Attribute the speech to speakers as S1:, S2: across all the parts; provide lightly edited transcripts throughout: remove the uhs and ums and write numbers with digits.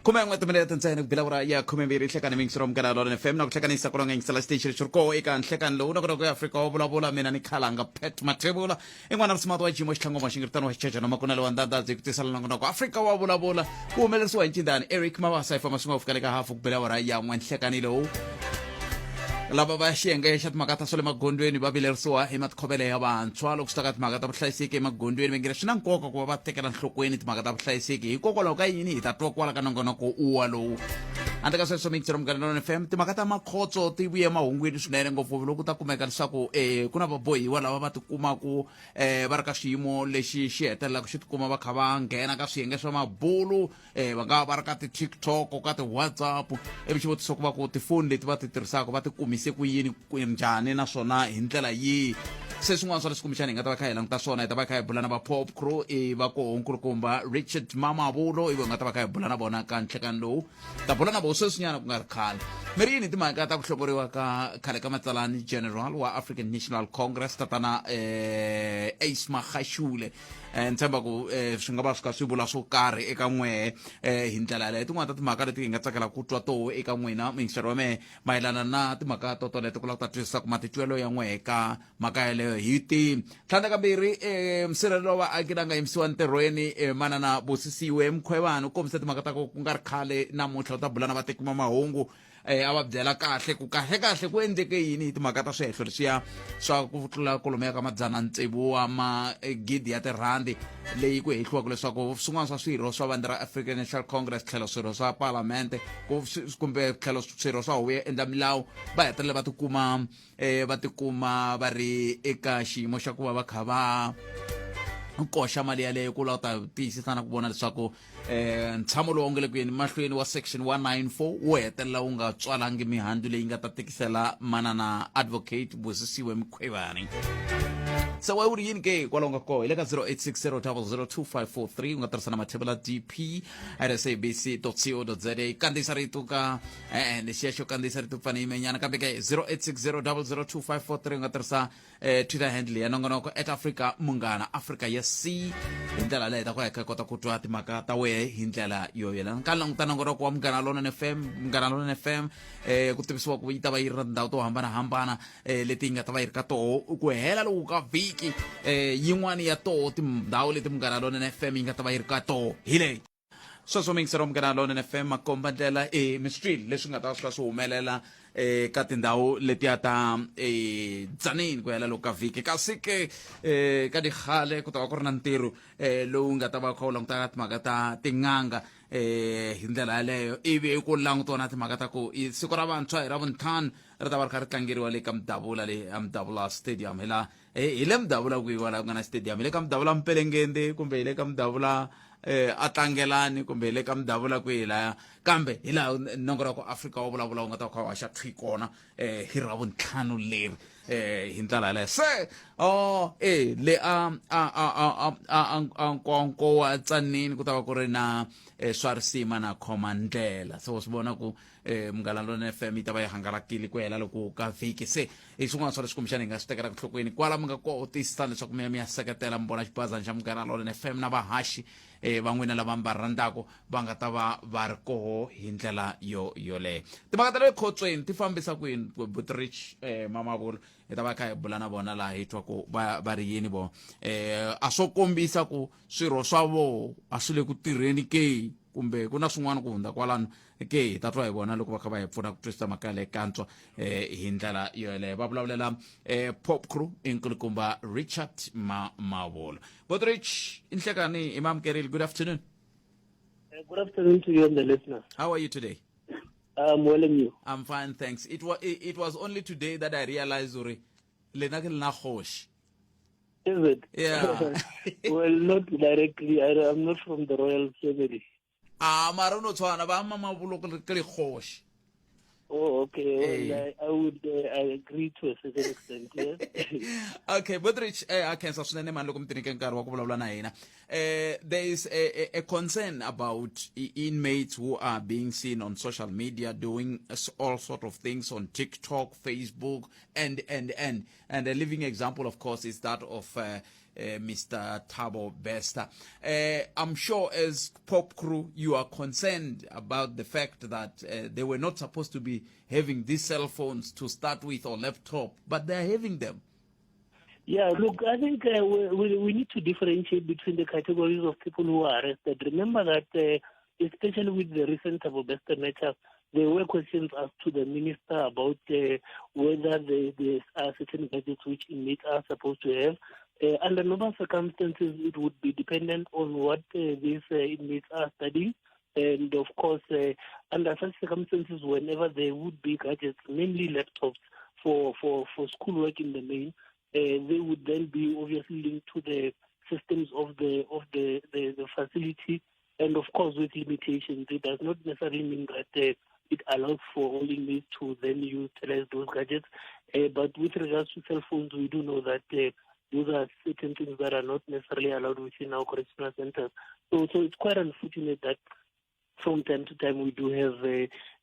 S1: Kuma ngwete minute ntsena kubilawura ya khume mbiri hlekana mingisiro mkana lona FM na kuhlekanisa kulonga ngisala station churko eka nhlekan lo na ku Afrika Wa Vulavula mina ni khalanga pet matebula engwana smart wa jimo xithlango maxingirtano wa xichecha na makuna lewa ndanda zi kutisala na ku Afrika Wa Vulavula ku humelerisiwa hi ncindani Eric Mawasa ifa masunga kufika ka hafu kubilawura ya n'wanhlekani lo lava va xiyenge xa timhaka ta swa le magondweni va vilerisiwa hi matikhomelo ya vantshwa loko swi ta ka timhaka ta vuhlayiseki emagondweni va ngira swi na nkoka ku va va tekela nhlokweni timhaka ta vuhlayiseki hikokwalaho ka yini hi ta twa kwala ka nongonoko uwa lowu handle ka sweswo mixero mganelona FM timhaka ta makhotso ti vuye mahungwini swinene ngopfu loko ta kumeka leswaku ku na vabohiwa lava va tikumaku va ri ka xiyimo lexi xi hetelelaka xi tikuma va kha va nghena ka swiyenge swa mabulu va nga va ri ka ti-TikTok ka ti-WhatsApp ivi xivutiso ku va ku tifoni leti va ti tirhisaka va ti kumise ku yini njhani naswona hi ndlela yihi se swin'wana swa leswi kumbexani hi nga ta va kha hi languta swona hi ta va kha hi bula na va pop crew va koho nkulukumba Richard Mamabolo ivi hi nga ta va kha hi bula na vona ka nhlekani lowu ta bula na vo sweswinyana ku nga ri khale mi ri yini timhaka ta ku hlokoriwa ka khale ka matsalani general wa African National Congress tatana Ace Magashule ni tshemba ku swi nga va swi kha swi vula swo karhi eka n'wehe hi ndlela leyo tin'wana ta timhaka leti hi nga tsakela ku twa toho eka n'wina mingisero wa mehe mayelana na timhaka to toleto ku lava ku ta twisisa ku matitwelo ya n'wehe ka mhaka yaleyo hi tini ntlhanu ka mbirhi msirhelelo wa vaaki la nga yimisiwa ntirhweni manana Busisiwe Mkhwebane u kombise timhaka ta ku nga ri khale namuntlha u ta bula na vateki va mahungu a va byela kahle ku kahle ku endleke yini hi timhaka ta swihehlo leswiya swa ku tlula kolomo ya ka madzana ntsevu wa magidi ya tirhandi leyi ku hehliwaku leswaku swin'wana swa swirho swa vandla ra African National Congress tlhelo swirho swa parlamente kumbe tlhelo swirho swa huvo ya endla milawu va hetelela va tikuma va ri eka xiyimo xa ku va va kha va koxa mali yaleyo ku lava ta tiyisisa na ku vona leswaku ntshamo lowu nga le ku yeni mahlweni wa section 194 wo hetelela wu nga tswalangi mihandzu leyi nga ta tikisela manana advocate Busisiwe Mkhwebane so wa uri yini ke kwalaho nga koho hi le ka 0860002543 u nga tirhisana mathebula dp rsabc.co.za kandziyisa rito ka lexiya xo kandziyisa rito pfana yimenyana kambe ke 0860002543 u nga tirhisa Twitter handle ya nongonoko @Afrika Munghana Afrika ya C hi ndlela leyi ta ku hi kota ku twa timhaka ta wehe hi ndlela yo yelana ka languta nongonoko wa Munghana Lonene FM ku tivisiwa ku yi ta va yi ri na tindhawu to hambanahambana leti yi nga ta va yi ri ka toho ku hela loko ka vhiki yin'wani ya toho tindhawu leti Munghana Lonene FM yi nga ta va yi ri ka toho hi leyi sweswo mingisero Munghana Lonene FM makomba ndlela mistreet leswi nga ta swi swi humelela ka tindhawu letiya ta dzanini ku hela loko ka vhiki kasi ke ka digale ku ta va ku ri na ntirho lowu nga ta va kha u languta timhaka ta tin'anga hi ndlela yaleyo ivi ku langutona timhaka ta ku siku ra vantshwa hi ra vuntlhanu ri ta va ri kha ri tlangeriwa le ka Mdavula le Mdavula stadium hi le Mdavula ku yiwala ku nga na stadium hi le ka Mdavula Mpelengende kumbe hi le ka Mdavula a tlangelani kumbe le ka Mdavula kwihi laya kambe hi laha nongonoko Afrika Wa Vulavula u nga ta kha wa xa thwikona hi ra vuntlhanu leri hi ndlela yaleyo se le a nkonko wa tsanini ku ta va ku ri na swa risima na khoma ndlela so swi vona ku Munghana Lonene FM yi ta va yi hangalakile ku hela loko ka vhiki se hi swin'wana swa leswi kumbexana hi nga swi tekela nhlokweni kwala mi nga ko tiyisisa leswaku mi ya seketela mi vona xibazana xa Munghana Lonene FM na vahaxi van'wina lava mi va rhandzaka va nga ta va ri koho hi ndlela yoleyo timhaka ta le khotsweni ti fambisa ku yini Butrich Mamabolo hi ta va kha hi bula na vona laha hi twa ku va ri yini vo a swo kombisa ku swirho swa vo a swi le ku tirheni ke kumbe ku na swin'wana ku hundza kwalano ke hi ta twa hi vona loko va kha va hi pfuna ku twisisa mhaka ya le kantswa hi ndlela yoleyo va vulavulela pop crew inkulukumba Richard Mamabolo Butrich inhlekani imamkerile good afternoon.
S2: Good afternoon to you and the listeners.
S1: How are you today?
S2: I'm well and you?
S1: I'm fine, thanks. It was only today that I realized Uri Lenakil.
S2: Is it?
S1: Yeah.
S2: Well, not directly. I'm not from the royal family.
S1: Marono Twana ba Mamabolo Krihosh.
S2: Oh, okay. Well, I would agree to a certain extent, yes.
S1: Okay, but Rich, I can sustain him and look there is a concern about inmates who are being seen on social media doing all sort of things on TikTok, Facebook, and a living example, of course, is that of Mr. Thabo Bester. I'm sure as pop crew, you are concerned about the fact that they were not supposed to be having these cell phones to start with or laptop, but they're having them.
S2: Yeah, look, I think we need to differentiate between the categories of people who are arrested. Remember that, especially with the recent Thabo Bester matter, there were questions asked to the minister about whether there are certain gadgets which inmates are supposed to have. Under normal circumstances, it would be dependent on what these inmates are studying. And of course, under such circumstances, whenever there would be gadgets, mainly laptops for schoolwork in the main, they would then be obviously linked to the systems of the facility, and of course with limitations. It does not necessarily mean that it allows for all inmates to then utilize those gadgets. But with regards to cell phones, we do know that those are certain things that are not necessarily allowed within our correctional centers. So it's quite unfortunate that from time to time we do have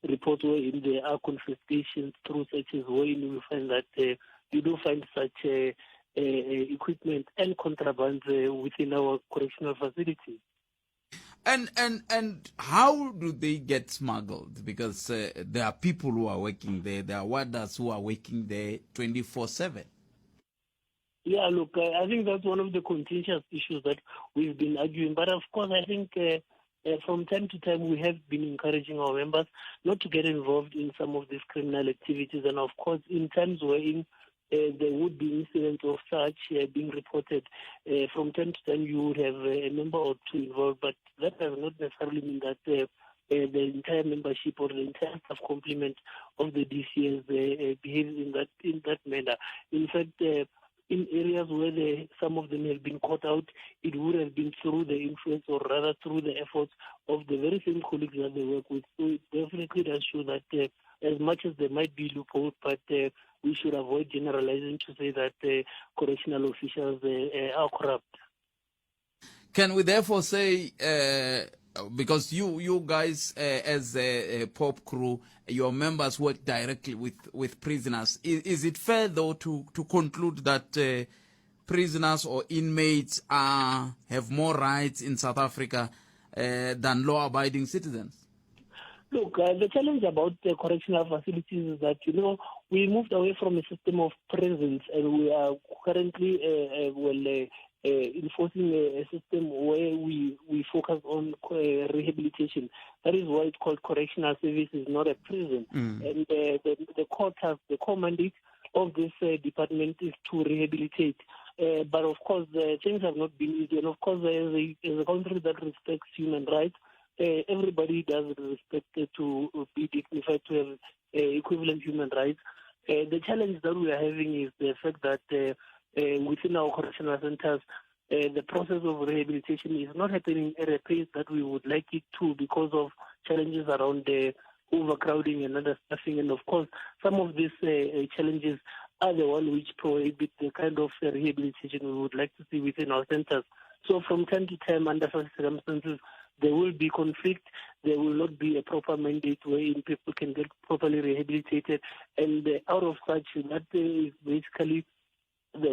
S2: reports wherein there are confiscations through searches wherein we find that you do find such equipment and contraband within our correctional facilities.
S1: And how do they get smuggled? Because there are people who are working there, there are warders who are working there 24/7.
S2: Yeah, look, I think that's one of the contentious issues that we've been arguing. But of course, I think from time to time we have been encouraging our members not to get involved in some of these criminal activities. And of course, in times wherein there would be incidents of such being reported, from time to time you would have a member or two involved, but that does not necessarily mean that the entire membership or the entire staff complement of the DCS behaves in that manner. In fact, in areas where some of them have been caught out, it would have been through the influence or rather through the efforts of the very same colleagues that they work with. So it definitely does show that as much as there might be loopholes, but we should avoid generalizing to say that correctional officials are corrupt.
S1: Can we therefore say, because you guys as a pop crew, your members work directly with prisoners, is it fair though to conclude that prisoners or inmates have more rights in South Africa than law-abiding citizens?
S2: Look, the challenge about the correctional facilities is that, we moved away from a system of prisons, and we are currently enforcing a system where we focus on rehabilitation. That is why it's called correctional services, not a prison. And the core mandate of this department is to rehabilitate. But of course, things have not been easy. And of course, as a country that respects human rights, everybody does respect to be dignified, to have equivalent human rights. The challenge that we are having is the fact that within our correctional centers, the process of rehabilitation is not happening at a pace that we would like it to because of challenges around overcrowding and understaffing. And of course, some of these challenges are the ones which prohibit the kind of rehabilitation we would like to see within our centers. So from time to time, under such circumstances, there will be conflict. There will not be a proper mandate wherein people can get properly rehabilitated. And out of such, that is basically the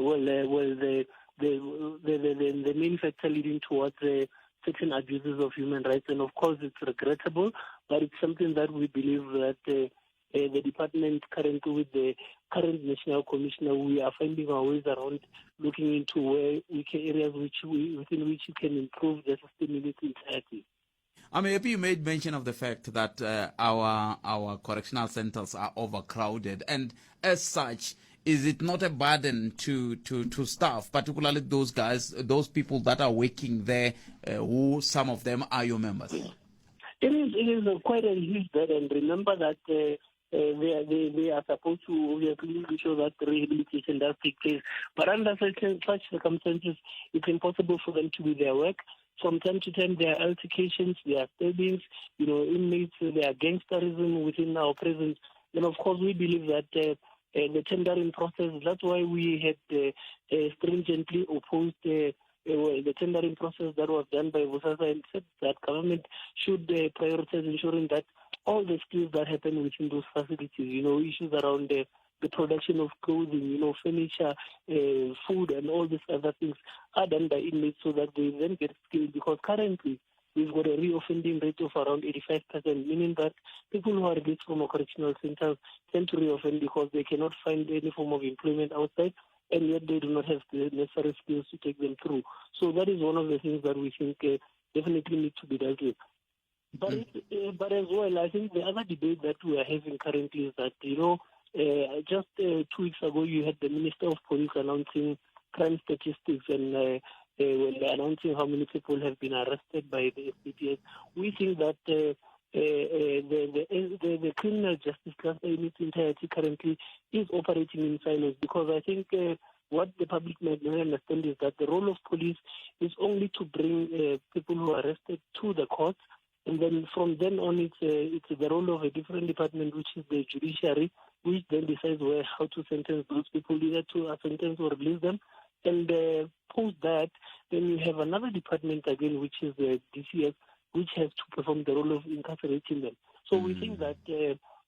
S2: main factor leading towards certain abuses of human rights. And of course, it's regrettable, but it's something that we believe that the department currently with the current national commissioner, we are finding our ways around looking into where areas within which you can improve the system in its entirety.
S1: I'm happy you made mention of the fact that our correctional centers are overcrowded, and as such, is it not a burden to staff, particularly those those people that are working there, who some of them are your members?
S2: It is quite a huge burden. Remember that they are supposed to obviously ensure that rehabilitation does take place. But under such circumstances, it's impossible for them to do their work. From time to time, there are altercations, there are stabbings, inmates, there are gangsterism within our prisons. And of course, we believe that the tendering process, that's why we had stringently opposed the tendering process that was done by Busisiwe and said that government should prioritize ensuring that all the skills that happen within those facilities, issues around the production of clothing, furniture, food, and all these other things are done by inmates so that they then get skilled. Because currently, we've got a reoffending rate of around 85%, meaning that people who are released from a correctional centers tend to reoffend because they cannot find any form of employment outside, and yet they do not have the necessary skills to take them through. So that is one of the things that we think definitely need to be dealt with. But as well, I think the other debate that we are having currently is that, just 2 weeks ago, you had the Minister of Police announcing crime statistics and when they're announcing how many people have been arrested by the SPPS. We think that the criminal justice cluster in its entirety currently is operating in silos, because I think what the public might not understand is that the role of police is only to bring people who are arrested to the courts, and then from then on it's the role of a different department, which is the judiciary, which then decides how to sentence those people, either to a sentence or release them. And post that, then you have another department again, which is the DCS, which has to perform the role of incarcerating them. So we think that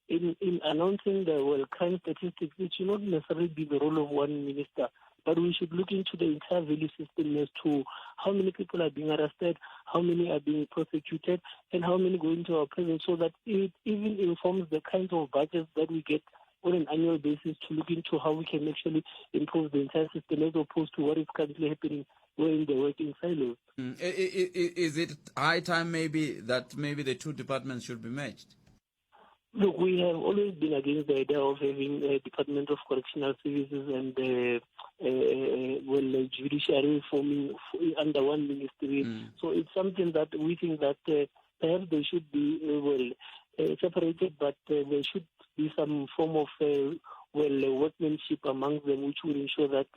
S2: in announcing the crime statistics, it should not necessarily be the role of one minister, but we should look into the entire value system as to how many people are being arrested, how many are being prosecuted, and how many go into our prison, so that it even informs the kinds of budgets that we get on an annual basis to look into how we can actually improve the entire system, as opposed to what is currently happening where they work in silos.
S1: Is it high time that the two departments should be merged?
S2: Look, we have always been against the idea of having a Department of Correctional Services and judiciary forming under one ministry. So it's something that we think that perhaps they should be separated, but there should be some form of workmanship among them, which will ensure that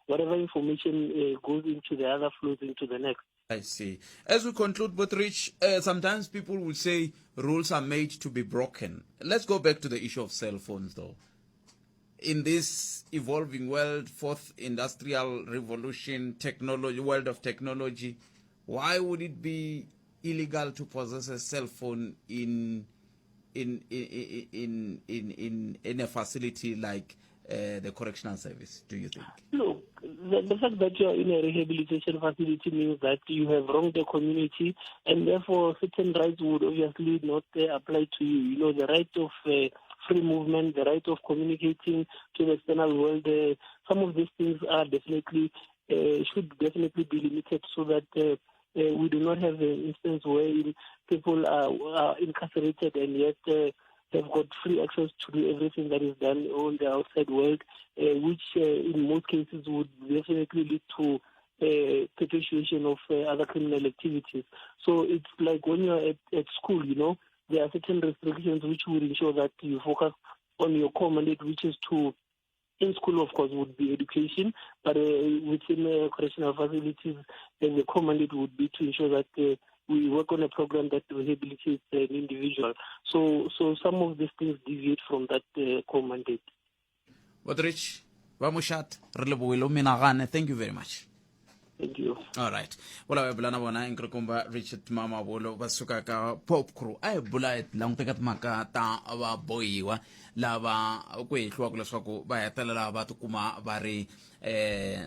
S2: whatever information goes into the other flows into the next.
S1: I see. As we conclude, but Rich, sometimes people will say rules are made to be broken. Let's go back to the issue of cell phones, though. In this evolving world, fourth industrial revolution, world of technology, why would it be illegal to possess a cell phone in a facility like the correctional service, do you think?
S2: Look, the fact that you are in a rehabilitation facility means that you have wronged the community, and therefore certain rights would obviously not apply to you. The right of free movement, the right of communicating to the external world, some of these things are definitely should definitely be limited, so that we do not have an instance where people are incarcerated and yet they've got free access to do everything that is done on the outside world, which in most cases would definitely lead to perpetuation of other criminal activities. So it's like when you're at school, there are certain restrictions which would ensure that you focus on your core mandate, which is to, in school, of course, would be education, but within correctional facilities, the core mandate would be to ensure that we work on a program that rehabilitates an individual. So some of these things deviate from that core mandate.
S1: But Rich, thank you very much.
S2: Thank you.
S1: All right. Wala wa bulana bona inkrekomba Richard Mamabolo basuka ka pop crew ay bula lang tekat makata aba boyiwa lava kwehlwa leswaku ba hetelela ba kuma ba ri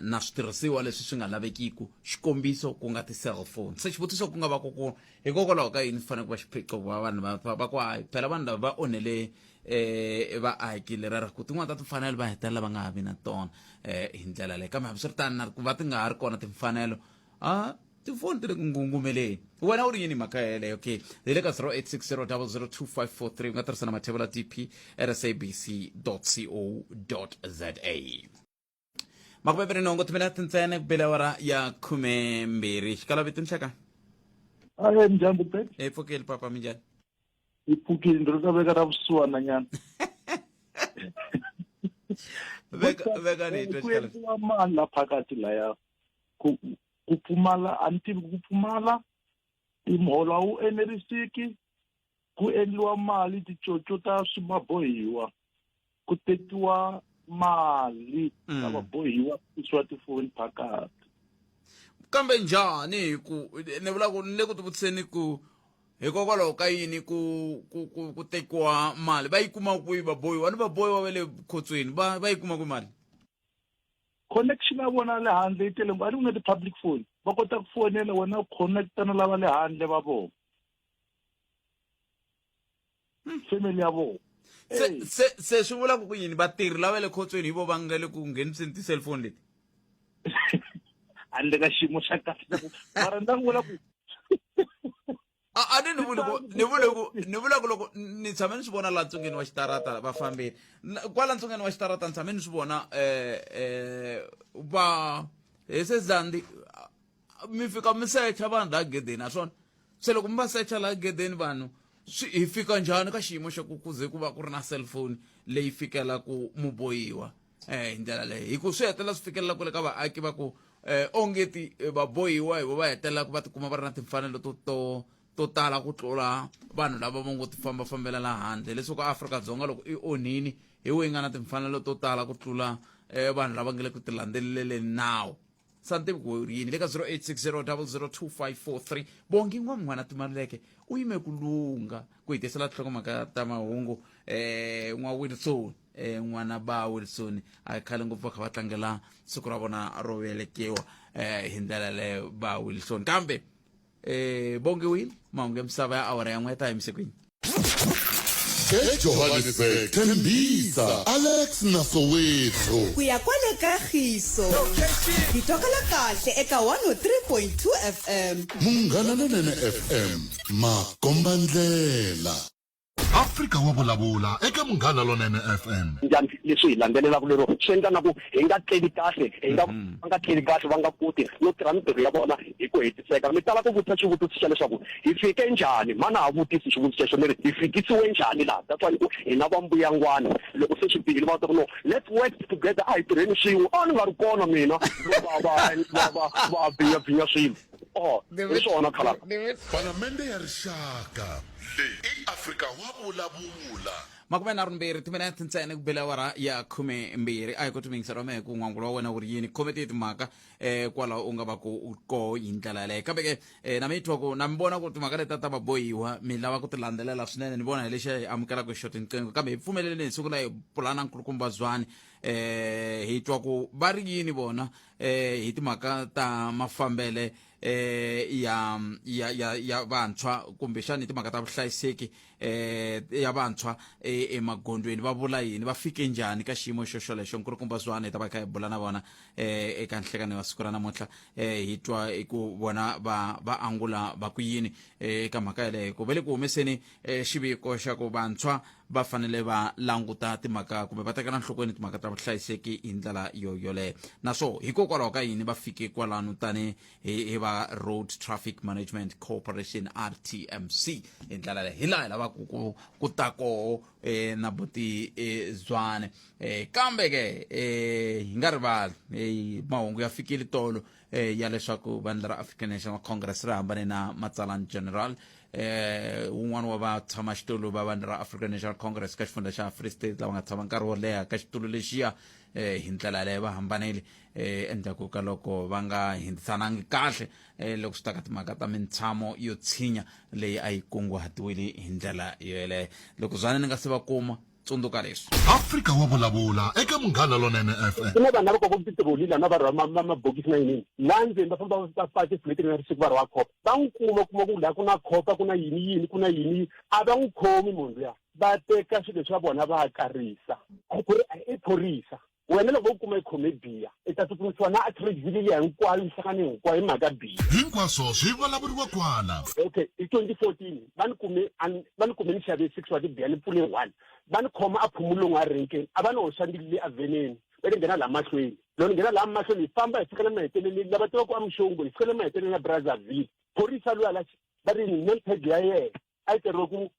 S1: na switirhisiwa leswi swi nga lavekiki xikombiso ku nga ti cellphone se xivutiso ku nga va koko hikokwalaho ka yini fanele ku va xiphiqo va vanhu va ku phela vanhu lava va onhele vaaki leri ku tin'wana ta timfanelo va hetelela va nga ha vi na tona hi ndlela leyi kambe hambiswiritano ku va ti nga ha ri kona timfanelo tifoni ti le ku ngungumeleni wena u ri yini mhaka yeleyo okay hi le ka 0860002543 u nga tirhisa na mathebula dp rsabc.co.za makuveveri nongo timinete ntsene ku bela awara ya 12 xikalaviti nhleka
S3: ndyangu pet
S1: hi pfukeli papa minjhani
S3: hi pfukile ndzi ri ka veka ra vusiwana nyana
S1: veka ni
S3: ku endliwa mali la phakati laya ku pfumala a ni tivi ku pfumala muholo wu enerisiki ku endliwa mali ticoco ta swimabohiwa ku tekiwa mali ta vabohiwa kusuwa tifoni phakati
S1: kambe njhani ku ni vula ku ni le ku tivutiseni ku hikokwalaho ka yini ku tekiwa mali va yi kuma kwihi vabohiwa ni vabohiwa va le khotsweni va yi kuma kwihi mali
S3: connection ya vona le handle yi tele a ri ku na ti-public phone va kota ku fonela wena u connecta na lava le handle va vona family ya vona
S1: se swi vula ku yini vatirhi lava le khotsweni hi vo va nga le ku ngheniseni ti-cellphone leti
S3: handle ka xiyimo xa kahle mara ndza vula ku
S1: a ni vula ku loko ni tshame ni swi vona laha ntsungeni wa xitarata vafambeli kwala ntsungeni wa xitarata ni tshame ni swi vona va se zandi mi fika mi secha vanhu laha gedeni naswona se loko mi va secha laha gedeni vanhu hi fika njhani ka xiyimo xa ku ze ku va ku ri na cellphone leyi fikelaku mubohiwa hi ndlela leyo hi ku swi hetelela swi fikelela kule ka vaaki va ku ongeti vabohiwa hi vo va hetelelaka va tikuma va ri na timfanelo to tala ku tlula vanhu lava va ngo ti fambafambela laha handle leswaku Afrika-Dzonga loko i onhini hi we nga na timfanelo to tala ku tlula vanhu lava nga le ku ti landzeleleni nawu santivi ku yini le ka 0860002543 bongi n'wana timaleke u yime ku lunga ku hi tisela nhlokomhaka ta mahungu n'wa Wilson n'wana ba Wilson a khale ngopfu va kha va tlangela siku ra vona ro velekiwa hi ndlela leyo ba Wilson kambe bongi wini mahungu ya misava ya awara ya n'weta hi misikwini
S4: eJohannesburg Tembisa Alex Nasowetho
S5: kuya kwale kagiso ditokela kahle eka 103.2 FM
S4: Munghana Lonene FM Makombandlela Afrika Wa Vulavula eka Munghana Lonene FM
S6: njani leswi hi landzelelaka lero swi endla na ku hi nga tleli kahle hi nga tleli kahle va nga koti no tirha mitirho ya vona hi ku hetiseka mi tala ku vutisa xivutiso xa leswaku hi fike njhani mana ha vutisi xivutiso xo miri hi fikisiwe njhani laha that's why hi na vambuyangwana loko se swi bihile va ta ku no let's work together a hi tirheni swin'we a ni nga ri kona mina va bhinya swilo hi swona khala
S4: Palamende ya rixaka leyi i Afrika Wa Vulavula
S1: makume na rumbirhi timinete ntsena ku bela awara ya 12 a hi ku timingiseriwa mehe ku n'wangulo wa wena wu ri yini khometi timhaka kwalaho u nga va ku ko hi ndlela yaleyo kambe ke na mi twa ku na mi vona ku timhaka leti ta vabohiwa mi lava ku ti landzelela swinene ni vona hi lexi hi amukelaka hi xo tinqingho kambe hi pfumeleleni hi siku la hi pulana nkulukumba zwani hi twa ku va ri yini vona hi timhaka ta mafambele ya vantshwa kumbexani timhaka ta vuhlayiseki ya vantshwa emagondweni va vula yini va fike njhani ka xiyimo xo xolexo nkulukumba zwani hi ta va kha hi bula na vona eka nhlekani wa siku ra namuntlha hi twa ku vona va angula va ku yini eka mhaka yaleyo ku ve le ku humeseni xiviko xa ku vantshwa va fanele va languta timhaka kumbe va tekela nhlokweni timhaka ta vuhlayiseki hi ndlela yoleyo naswo hikokwalaho ka yini va fike kwalano tani hi va Road Traffic Management Corporation RTMC hi ndlela leyo hi laha hi lavaka ku ta koho na buti Zwane kambe ke hi nga rivali mahungu ya fikile tolo ya leswaku vandla ra African National Congress ri hambane na Matsalani General un'wana wa vatshama xitulu va vandla ra African National Congress ka xifundza xa Free State lava nga tshama nkarhi wo leha ka xitulu lexiya hi ndlela leyo va hambanile endzhaku ka loko va nga hindisanangi kahle loko swi ta ka timhaka ta mintshamo yo tshinya leyi a yi kunguhatiwile hi ndlela yoleyo loko Zwane ni nga se va kuma tsundzuka leswi
S4: Afrika Wa Vulavula eka Munghana Lonene FM
S6: ku na vanhu lava koko titirolile na va mabokisi na yini laha ndzeni va famba va fake plate na risiku va ri wa khopa va n'wi kuma ku laha ku na khopa ku na yini ku na yini a va n'wi khomi munhu luya va teka swilo swa vona va karisa i phorisa wena loko u kuma ikhome biya i ta tsutsumisiwa na attribute liya hinkwayo yi hlangane hinkwayo hi mhaka biya
S4: hinkwaswo swi vulavuriwa kwana
S6: okay hi 2014 va ni kume ni xave 6 wa tibiya ni pfule 1 va ni khoma a phumulongo a renkeni a va ni hoxa ndili aveneni va ni nghena laha mahlweni loko ni nghena laha mahlweni hi famba hi fikela maheteleleni lava tiva ku amuxongo hi fikela maheteleleni ya Brazzaville phorisa luya la va ri nempeg ya yena a yi teriwe ku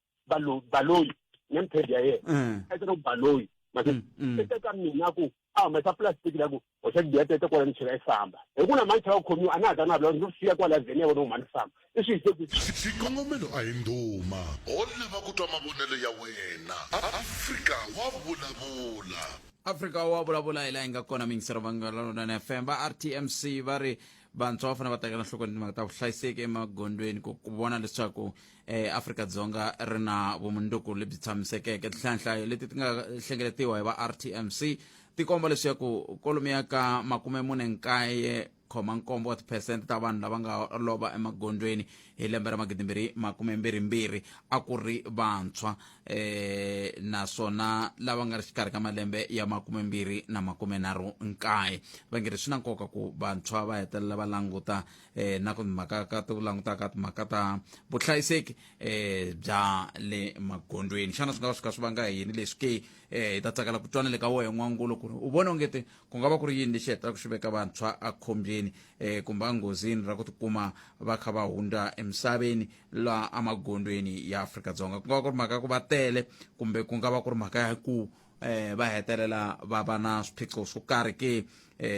S6: baloyi nempeg ya yena a yi teriwe ku baloyi eka mina ku humesa plastic la ku hoxa biya tete kwala ni chela i famba hi ku na mancha va khomiwa a na ha ta na vula ndzi siya kwala vhene ya vona u mani famba i swi
S4: xikongomelo a hi nduma ho lava ku twa mavonelo ya wena Afrika Wa Vulavula
S1: Afrika Wa Vulavula hi laha hi nga kona mingisero Vanghana Lonene FM va RTMC va ri vantshwa va fanele va tekela nhlokweni timhaka ta vuhlayiseki emagondweni ku vona leswaku Afrika-Dzonga ri na vumundzuku lebyi tshamisekeke. Tinhlayo leti ti nga hlengeletiwa hi va RTMC ti komba leswaku kolomiya ka 49.7 wa tiphesente ta vanhu lava nga lova emagondweni hi lembe ra 2022 a ku ri vantshwa, naswona lava nga ri xikarhi ka malembe ya 20 na 29. Va nge ri swi na nkoka ku vantshwa va hetelela va languta na ku timhaka ka to languta ka timhaka ta vuhlayiseki bya le magondweni. Xana swi nga va swi kha swi vanga yini leswi ke hi ta tsakela ku twana le ka wehe n'wangulu ku ri u vona ongete ku nga va ku ri yini lexi hetaka ku swi veka vantshwa a khombyeni kumbe nghozini ra ku tikuma va kha va hundza emisaveni la amagondweni ya Afrika-Dzonga. Ku nga va ku ri mhaka ku va tele kumbe ku nga va ku ri mhaka ya ku va hetelela va va na swiphiqo swo karhi ke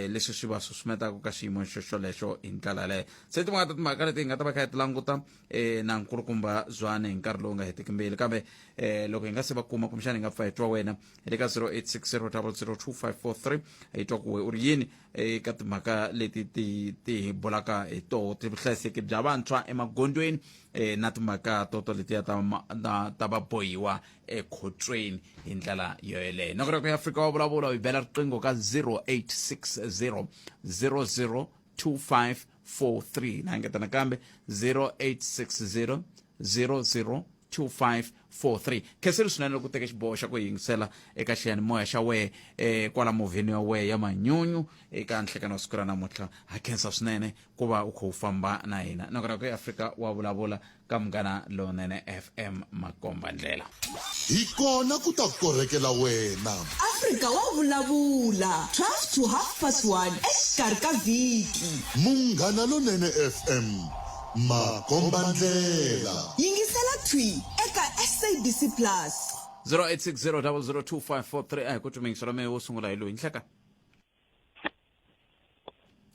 S1: leswi swi va susumetaka ka xiyimo xolexo hi ndlela leyo. Se tin'wana ta timhaka leti hi nga ta va kha hi ti languta na nkulukumba Zwane hi nkarhi lowu nga hetiki mbili, kambe loko hi nga se va kuma kumbexana hi nga pfa hi twa wena hi le ka 0860002543 hi twa ku we u ri yini eka timhaka leti ti hi bolaka hi toho ti vuhlayiseki bya vantshwa emagondweni na timhaka toto letiya ta va bohiwa ekhotsweni hi ndlela yoyeleyo. Na ku ri ku Afrika Wa Vulavula hi bela riqingho ka 0860002543 na ngeta nakambe 0860002543. Khenseli swinene loko u teke xiboho xa ku yingisela eka xiyanimoya xa wehe kwala movheni ya wehe ya manyunyu eka nhlekani wa siku ra namuntlha. Ha khensa swinene ku va u kha u famba na hina. Na ku ri ku Afrika Wa Vulavula ka Munghana Lonene FM Makomba Ndlela.
S4: Hi kona ku ta korhekela wena.
S5: Afrika Wa Vulavula 12 to 1:30 exikarhi ka vhiki.
S4: Munghana Lonene FM Makomba Ndlela.
S5: Yingisela thwi eka SABC Plus.
S1: 0860002543 a hi ku tumingisela me wo sungula hi loyi Nhleka.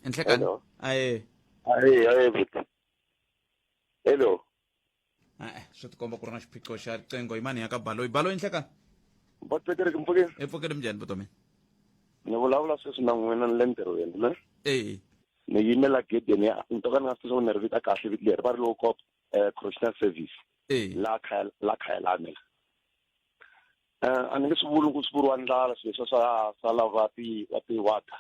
S1: Nhleka. Aye.
S7: Hello.
S1: Swi tikomba ku ri na xiphiqo xa riqingho hi mani ya ka Baloyi. Baloyi Nhleka.
S7: Botsweteri ke mpfukeni.
S1: E pfukele mjani vutomi?
S7: Ni vulavula sweswi na n'wina ni le ntirhweni ne? Ni yimela gedeni ya ntoka ni nga swi ni ri vita kahle viti leri va ri loko correctional service la khaya la mina. A ni nge swi vuli ku swi vuriwa ndlala swilo swa lava ti water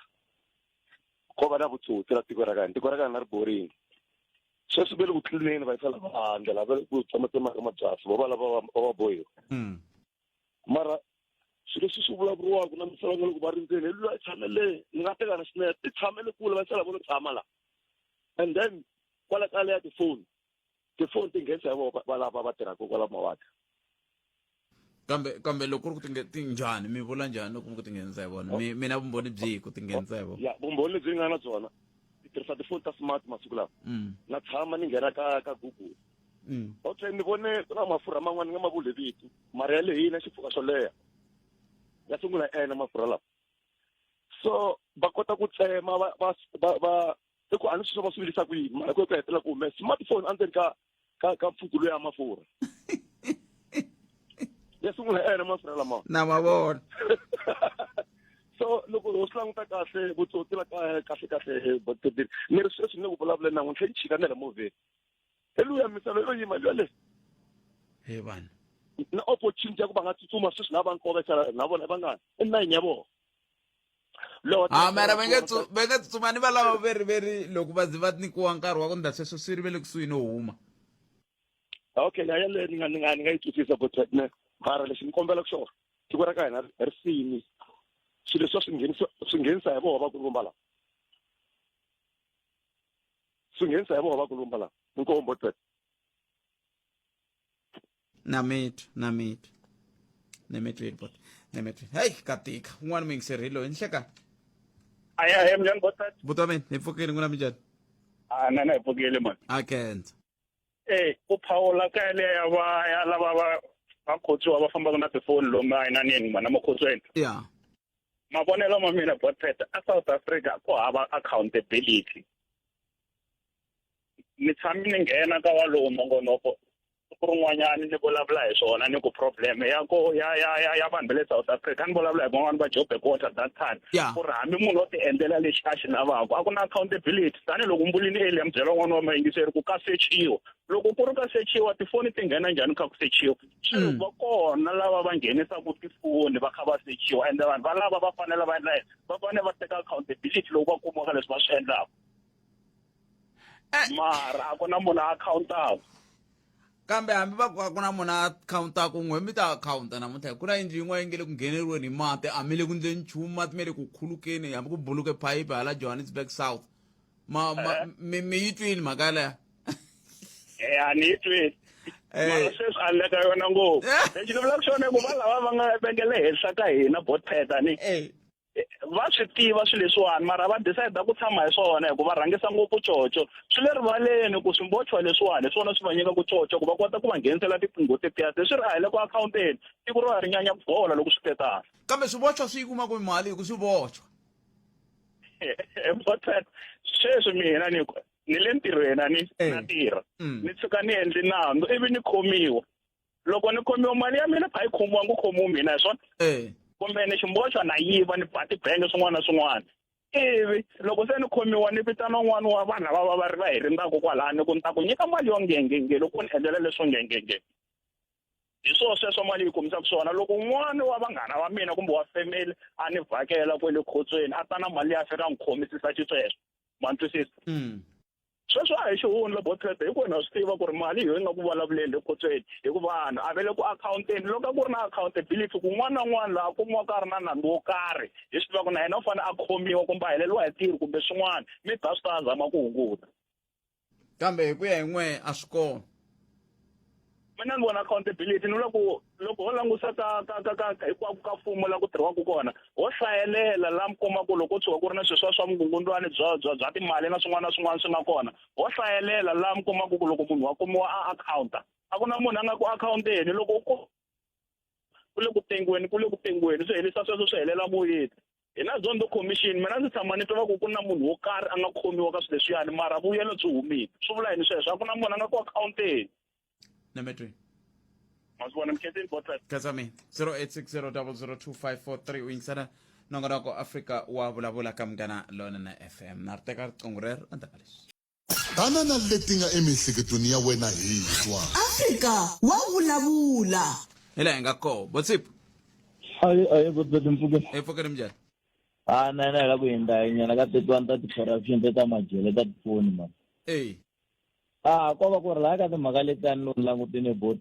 S7: ko va na vutsotsi la tiko ra ka hina ri boring. Sweswi ve le ku tlilineni va yisela vandla lava ku tsematsemaka mabyasi va lava va bohiwa. Mara swilo swi vulavuriwaka na misava loko va ri ndzeni hi loyi a tshamele ni nga teka na xinepe ti tshamele kule va yisela vo tshama la, and then kwala kale ya tifoni ti nghenisa hi vona va lava va tirhaka kwala mawata.
S1: Kambe loko ku ri ku ti njhani mi vula njhani loko ku ti nghenisa hi vona? Mina vumbhoni byi ku ti nghenisa hi vona.
S7: Ya vumbhoni lebyi nga na byona ti tirhisa tifoni ta smart masiku lawa. Na tshama ni nghena ka Google. Okay, ni vone ku na mafurha man'wana ni nga ma vuli vito mara ya le hina xifuka xo leha ya sungula ena mafurha lawa, so va kota ku tsema va eku a ni swi va swi vilisa ku yini mara ku hetelela ku hume smartphone endzeni ka mpfuku loyi ya mafurha ya sungula ena mafurha lama
S1: na mavona.
S7: So loko ho swi languta kahle vutsotsi la kahle botsotsi ni ri sweswi ni ku vulavula na n'wi tlhe ni chika na le movheni eluya misalo yo yima le
S1: he vanhu
S7: na opportunity ya ku va nga tsutsuma sweswi na va nkovetsela na vona va nga enayini ya vona.
S1: Mara va nga tsutsuma ni va lava veri loko va va nyikiwa nkarhi wa ku ndla sweswo swi ri ve le kusuhi no huma.
S7: Okay, na yale ni nga yi twisisa botsotsi mara lexi ni kombela ku xona tiko ra ka hina ri sini swilo swi nghenisa hi vona va kulumba la swi nghenisa hi vona va kulumba la nkombo botsotsi.
S1: Na mitu hey katika un'wana muyingiseri loyi Nhleka.
S6: Aya mjani botsotsi.
S1: Vutomi hi pfukile n'wina minjhani?
S6: Na hi pfukile man.
S1: A khensa.
S6: Ku phawula ka le ya lava va khotsiwa va fambaka na tifoni lomu ayinanini mana makhotsweni.
S1: Yeah.
S6: Mavonelo ma mina botsotsi a South Africa ku hava accountability. Ni tshami ni nghena ka walowo nongonoko
S8: ku rin'wanyani ni vulavula hi swona ni ku problem ya vanhu va le South Africa ni vulavula hi van'wani va Joburg Quarter at that time ku ri hambi munhu o ti endlela lexi a xi lavaka a ku na accountability tanihiloko mbulini earlier byela n'wana wa mayingiseri ku ka sechiwa loko ku ri ka sechiwa tifoni ti nghena njhani kha ku sechiwa swi va kona lava va nghenisaka tifoni va kha va sechiwa ende vanhu valava va fanele va endla va fanele va teka accountability loko va kumaka leswi va swi endlaka mara a ku na munhu a accountaka
S1: kambe hambi va ku na munhu a accountaka n'we mi ta account namuntlha ku na yindlu yin'wana yi nge le ku ngheneriweni hi mati a mi le ku ndleni nchumu mati mi le ku khulukeni hambi ku buluke phayiphi hala Johannesburg South mi yi twini mhaka yaleyo
S8: a ni yi twini mara sweswi a leka yona ngopfu lexi ni vulaka xona ku va lava va nga vengele henhla ka hina botpetani va swi tiva swilo leswiwani mara va decide ku tshama hi swona hi ku va rhangisa ngopfu coco swi le rivaleni ku Swibochwa leswiwani hi swona swi va nyika ku coco ku va kota ku va nghenisela tiqingho tetiya swi ri a hi le ku akhawunteni tiko ro ri nyanya ku bola loko swi tetana
S1: kambe Swibochwa swi yi kuma ku mali hi ku Swibochwa
S8: botpet sweswi mina ni le ntirhweni ni na tirha ni tshuka ni endli nandzu ivi ni khomiwa loko ni khomiwa mali ya mina a yi khomiwa ku khomiwa mina hi swona kumbe ni Swibochwa na yiva ni ba tibangi swin'wana na swin'wana ivi loko se ni khomiwa ni vitana n'wana wa vanhu lava va ri va hi rindzaka kwalani ku ni ta ku nyika mali yo ngengenge loko ni endlela leswo ngengenge hi sweswo mali yi kumisaka swona loko n'wana wa vanghana va mina kumbe wa family a ni vhakela kwele khotsweni a ta na mali ya fika ni khomisisa xisweswo ma twisisa sweswo a hi xihundla botpeta hi kona swi tiva ku ri mali hi nga ku vulavuleni le khotsweni hikuva vanhu a ve le ku akhawunteni loko ku ri na accountability ku n'wana na n'wana laha kumiwaka a ri na nandzu wo karhi hi swi tiva ku na yena u fanele a khomiwa kumbe a heleriwa hi ntirho kumbe swin'wana mi ta swi ta zama ku hunguta
S1: kambe hi ku ya hi n'we a swi kona
S8: mina ni vona accountability ni loko ho langusa ka hinkwako ka mfumo la ku tirhiwaka kona ho hlayelela la mi komaka loko tshuka ku ri na sweswiya swa mugungundwani bya timali na swin'wana na swin'wana swi nga kona ho hlayelela la mi komaka ku loko munhu wa kumiwa a akhawunta a ku na munhu a nga ku akhawunteni loko ku le ku tengweni swi helisa sweswo swi helela moyeni hi na zondo commission mina ndzi tshama ni twa ku na munhu wo karhi a nga khomiwa ka swilo leswiyani mara vuyelo byi humile swi vula yini sweswo a ku na munhu a nga ku akhawunteni
S1: number 3
S8: masibona mkhetheni botlat
S1: kasami 0860002543 uyingisana nongonoko Afrika wa vulavula ka Munghana Lonene FM na riteka riqingho rero antakalesi
S4: tanana leti nga emihleketweni ya wena hi twa
S5: Afrika wa vulavula
S1: hela nga ko botsip
S9: ay botlat mpuke
S1: epokere mjani
S9: na la ku hinda nyana ka tetwanta ti corruption ta majele ta phone man ko va ku ri la ka timhaka leti a ni langutini bot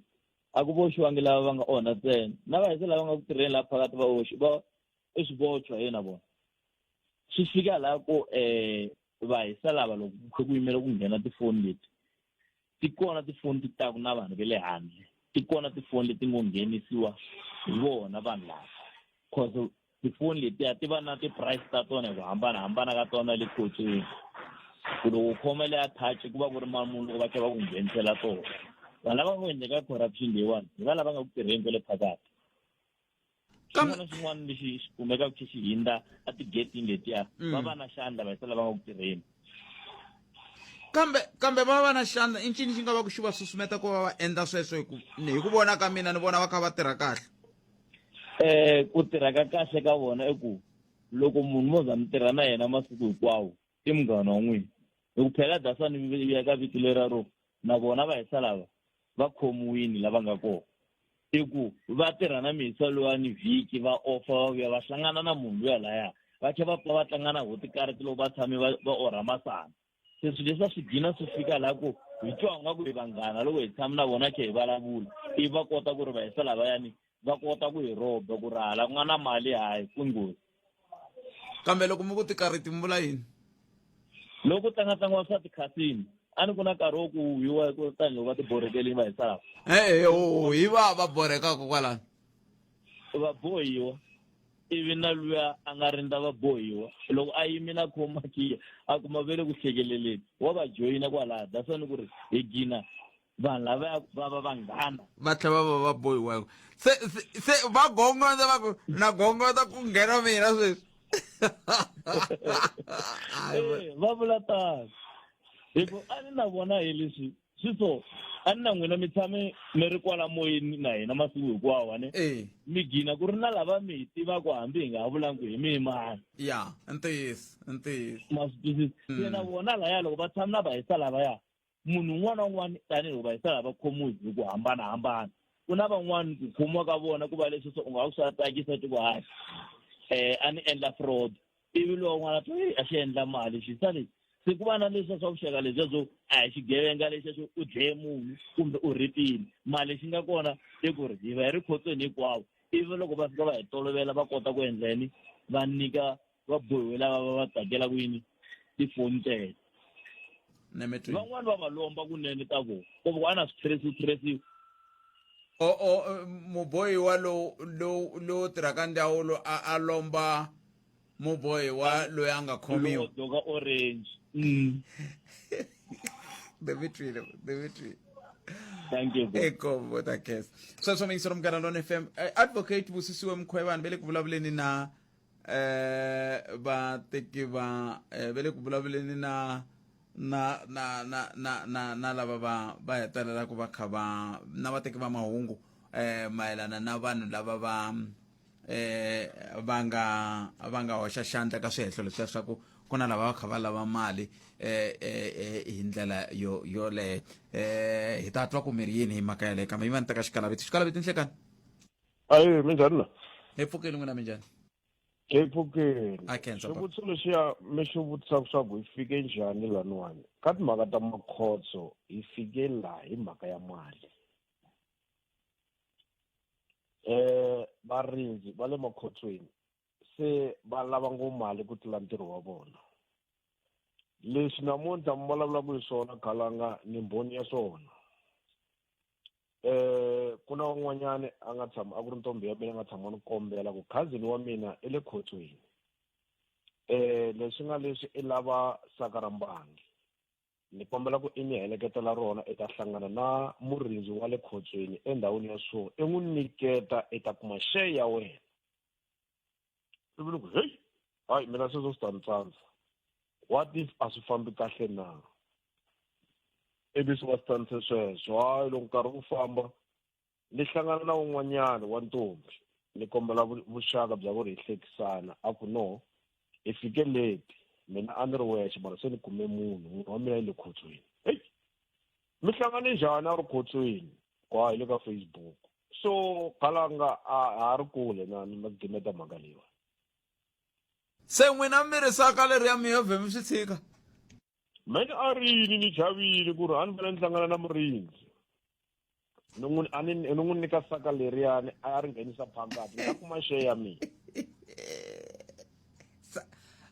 S9: a ku boxiwangi lava va nga onha ntsena na va hisa lava nga ku tirheni laha phakathi va oxi va Swibochwa na vona swi fika laha ku va hisa lava loko ku yimela ku nghena tifoni leti ti kona tifoni ti taku na vanhu ve le handle ti kona tifoni leti ngo nghenisiwa hi vona vanhu lava cause tifoni letiya ti va na ti-price ta tona hi ku hambanahambana ka tona le khotsweni ku loko khoma le attach ku va ku ri munhu loko va kha va ku nghenisela tona vanhu lava ngo endleka corruption leyiwani hi va lava nga ku tirheni kwale phakathi xin'wana lexi xi kumekaka xi hindza a ti-gating letiya va va na xandla va hisa lava nga ku tirheni
S1: kambe va va na xandla i ncini xi nga va ku xi va susumeta ku va va endla sweswo hi ku vona ka mina ni vona va kha va tirha kahle
S9: ku tirha ka kahle ka vona i ku loko munhu mo za mi tirha na yena masiku hinkwawo i munghana wa n'wina hi ku phela dasani veka vito lera ro na vona va hisa lava va khomiwini lava nga kona i ku va tirha na mihisa lowani vhiki va offer va vuya va hlangana na munhu luya laya va kha va pfa va tlanga na hotikarati loko va tshame va orha masana se swilo leswi swi gina swi fika laha ku hi twa nga ku hi vanghana loko hi tshama na vona khe hi vulavula i va kota ku ri va hisa lavayani va kota ku hi roba ku rhala ku nga na mali hayi ku nghozi
S1: kambe loko mi ku tikariti mi vula yini
S9: loko ku tlangatlangiwa swa tikhasini a ni ku na nkarhi wo ku huwiwa ku tanihiloko va tiborekeli va hisaka
S1: hi va borekaka kwalano
S9: va bohiwa ivi na luya a nga rindza va bohiwa loko a yimi na khoma khiya a kuma ve le ku hlekeleleni wa va joyina kwalaha dasani ku ri hi gina vanhu lava va vanghana
S1: va tlhela va va bohiwa se va gongoza va ku na gongoza ku nghena mina sweswi
S9: va vula tano hi ku a ni na vona hi leswi swi so anna n'wina mi tshame mi ri kwala moyeni na hina masiku hinkwawo ne mi gina ku ri na lava mi hi tivaka hambi hi nga vulangi hi mi mani
S1: ya ntiyiso
S9: ma swi twisisa se na vona laya loko va tshama na vahisa lavaya munhu un'wana na un'wana tanihiloko vahisa lava khomiwi hi ku hambanahambana ku na van'wani ku khomiwa ka vona ku va leswi u nga swi tsakisa ti ku hayi a ni endla fraud ivi lowu n'wana a xi endla mali xi sa lexi se ku va na leswiya swa vuxaka leswiya swo a hi xigevenga lexiya swo u dleye munhu kumbe u ripile mali lexi nga kona i ku ri hi va hi ri khotsweni hinkwavo ivi loko va fika va hi tolovela va kota ku endleni va nyika vabohiwe lava va va tsakelaka yini tifoni teto van'wani va va lomba kunene ta vona kumbe a na switirhisiwa
S1: mubohiwa lowu tirhaka ndzawulo a lomba mubohiwa loyi a nga khomiwa
S9: doka orange
S1: Dimitri.
S9: Thank you.
S1: Eko ta kes. So mingisero mkana lona FM. Advocate Busisiwe Mkhwebane vele kuvulavuleni na vateki va vele kuvulavuleni na lava va hetelela ku va kha va na vateki va mahungu mayelana na vanhu lava va nga hoxa xandla ka swihehlo leswiya swa ku na lava va kha va lava mali hi ndlela yoleyo hi ta twa ku mi ri yini hi mhaka yaleyo kambe yi va ni teka xikalaviti nhlekani
S10: ayi minjhani la
S1: hi pfukeni n'wina minjhani
S10: hi pfukeni
S1: a khensa
S10: xivutiso lexiya mi xi vutisaka swa ku hi fike njhani laniwani ka timhaka ta makhotso hi fike laha hi mhaka ya mali varindzi va le makhotsweni se va lava ngopfu mali ku tlula ntirho wa vona leswi namuntlha mi vulavulaka hi swona khalanga ni mbhoni ya swona ku na un'wanyana a nga tshama a ku ri ntombi ya mina nga tshama ni kombela ku cousin wa mina i le khotsweni leswi nga leswi i lava saka ra mbangi ni kombela ku i ni heleketela rona i ta hlangana na murindzi wa le khotsweni endhawini ya so i n'wi nyiketa i ta kuma share ya wena i vuli ku heyi hayi mina sweswo swi ta ni tsandza what if a swi fambi kahle na ivi swi va swi tsanise sweswo hayi loko nkarhi wu famba ni hlangana na un'wanyana wa ntombi ni kombela vuxaka bya ku ri hi hlekisana a ku no hi fike late mina a ni ri wexe mara se ni kume munhu wa mina yi le khotsweni heyi mi hlangane njhani a ri khotsweni hayi le ka Facebook so khalanga a ri kule na ni magimeta mhaka leyiwa
S1: se n'wina mi ri saka leriya mi yo vhemi swi tshika
S10: mani a rini ni chavile ku ri a ni vele ni hlangana na murindzi ni n'wi nyika saka leriyani a ya ri nghenisa phakati ni nga kuma share ya mina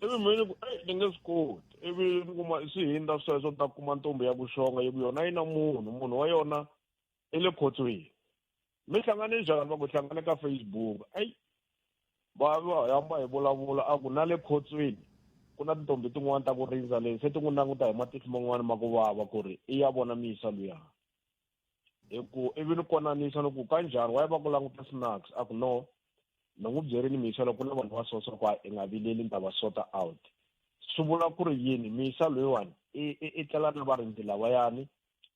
S10: ivi mini ku ni nge swi koti ivi ni kuma swi hindza sweswo ta kuma ntombi ya vuxonga yi ku yona yi na munhu wa yona i le khotsweni mi hlangane njhani va ku hlangane ka Facebook ayi va hamba hi vulavula a ku na le khotsweni ku na tintombi tin'wana ta ku rindza leyi se ti n'wi languta hi matihlo man'wana ma ku vava ku ri i ya vona misa luya hi ku ivi ni konanisa ni ku ka njhani wa yi va ku languta snacks a ku no ni n'wi byerini misa loko ku na vanhu va soso ku i nga vileli ni ta va sota out swi vula ku ri yini misa loyiwani i tlela na varindzi lavayani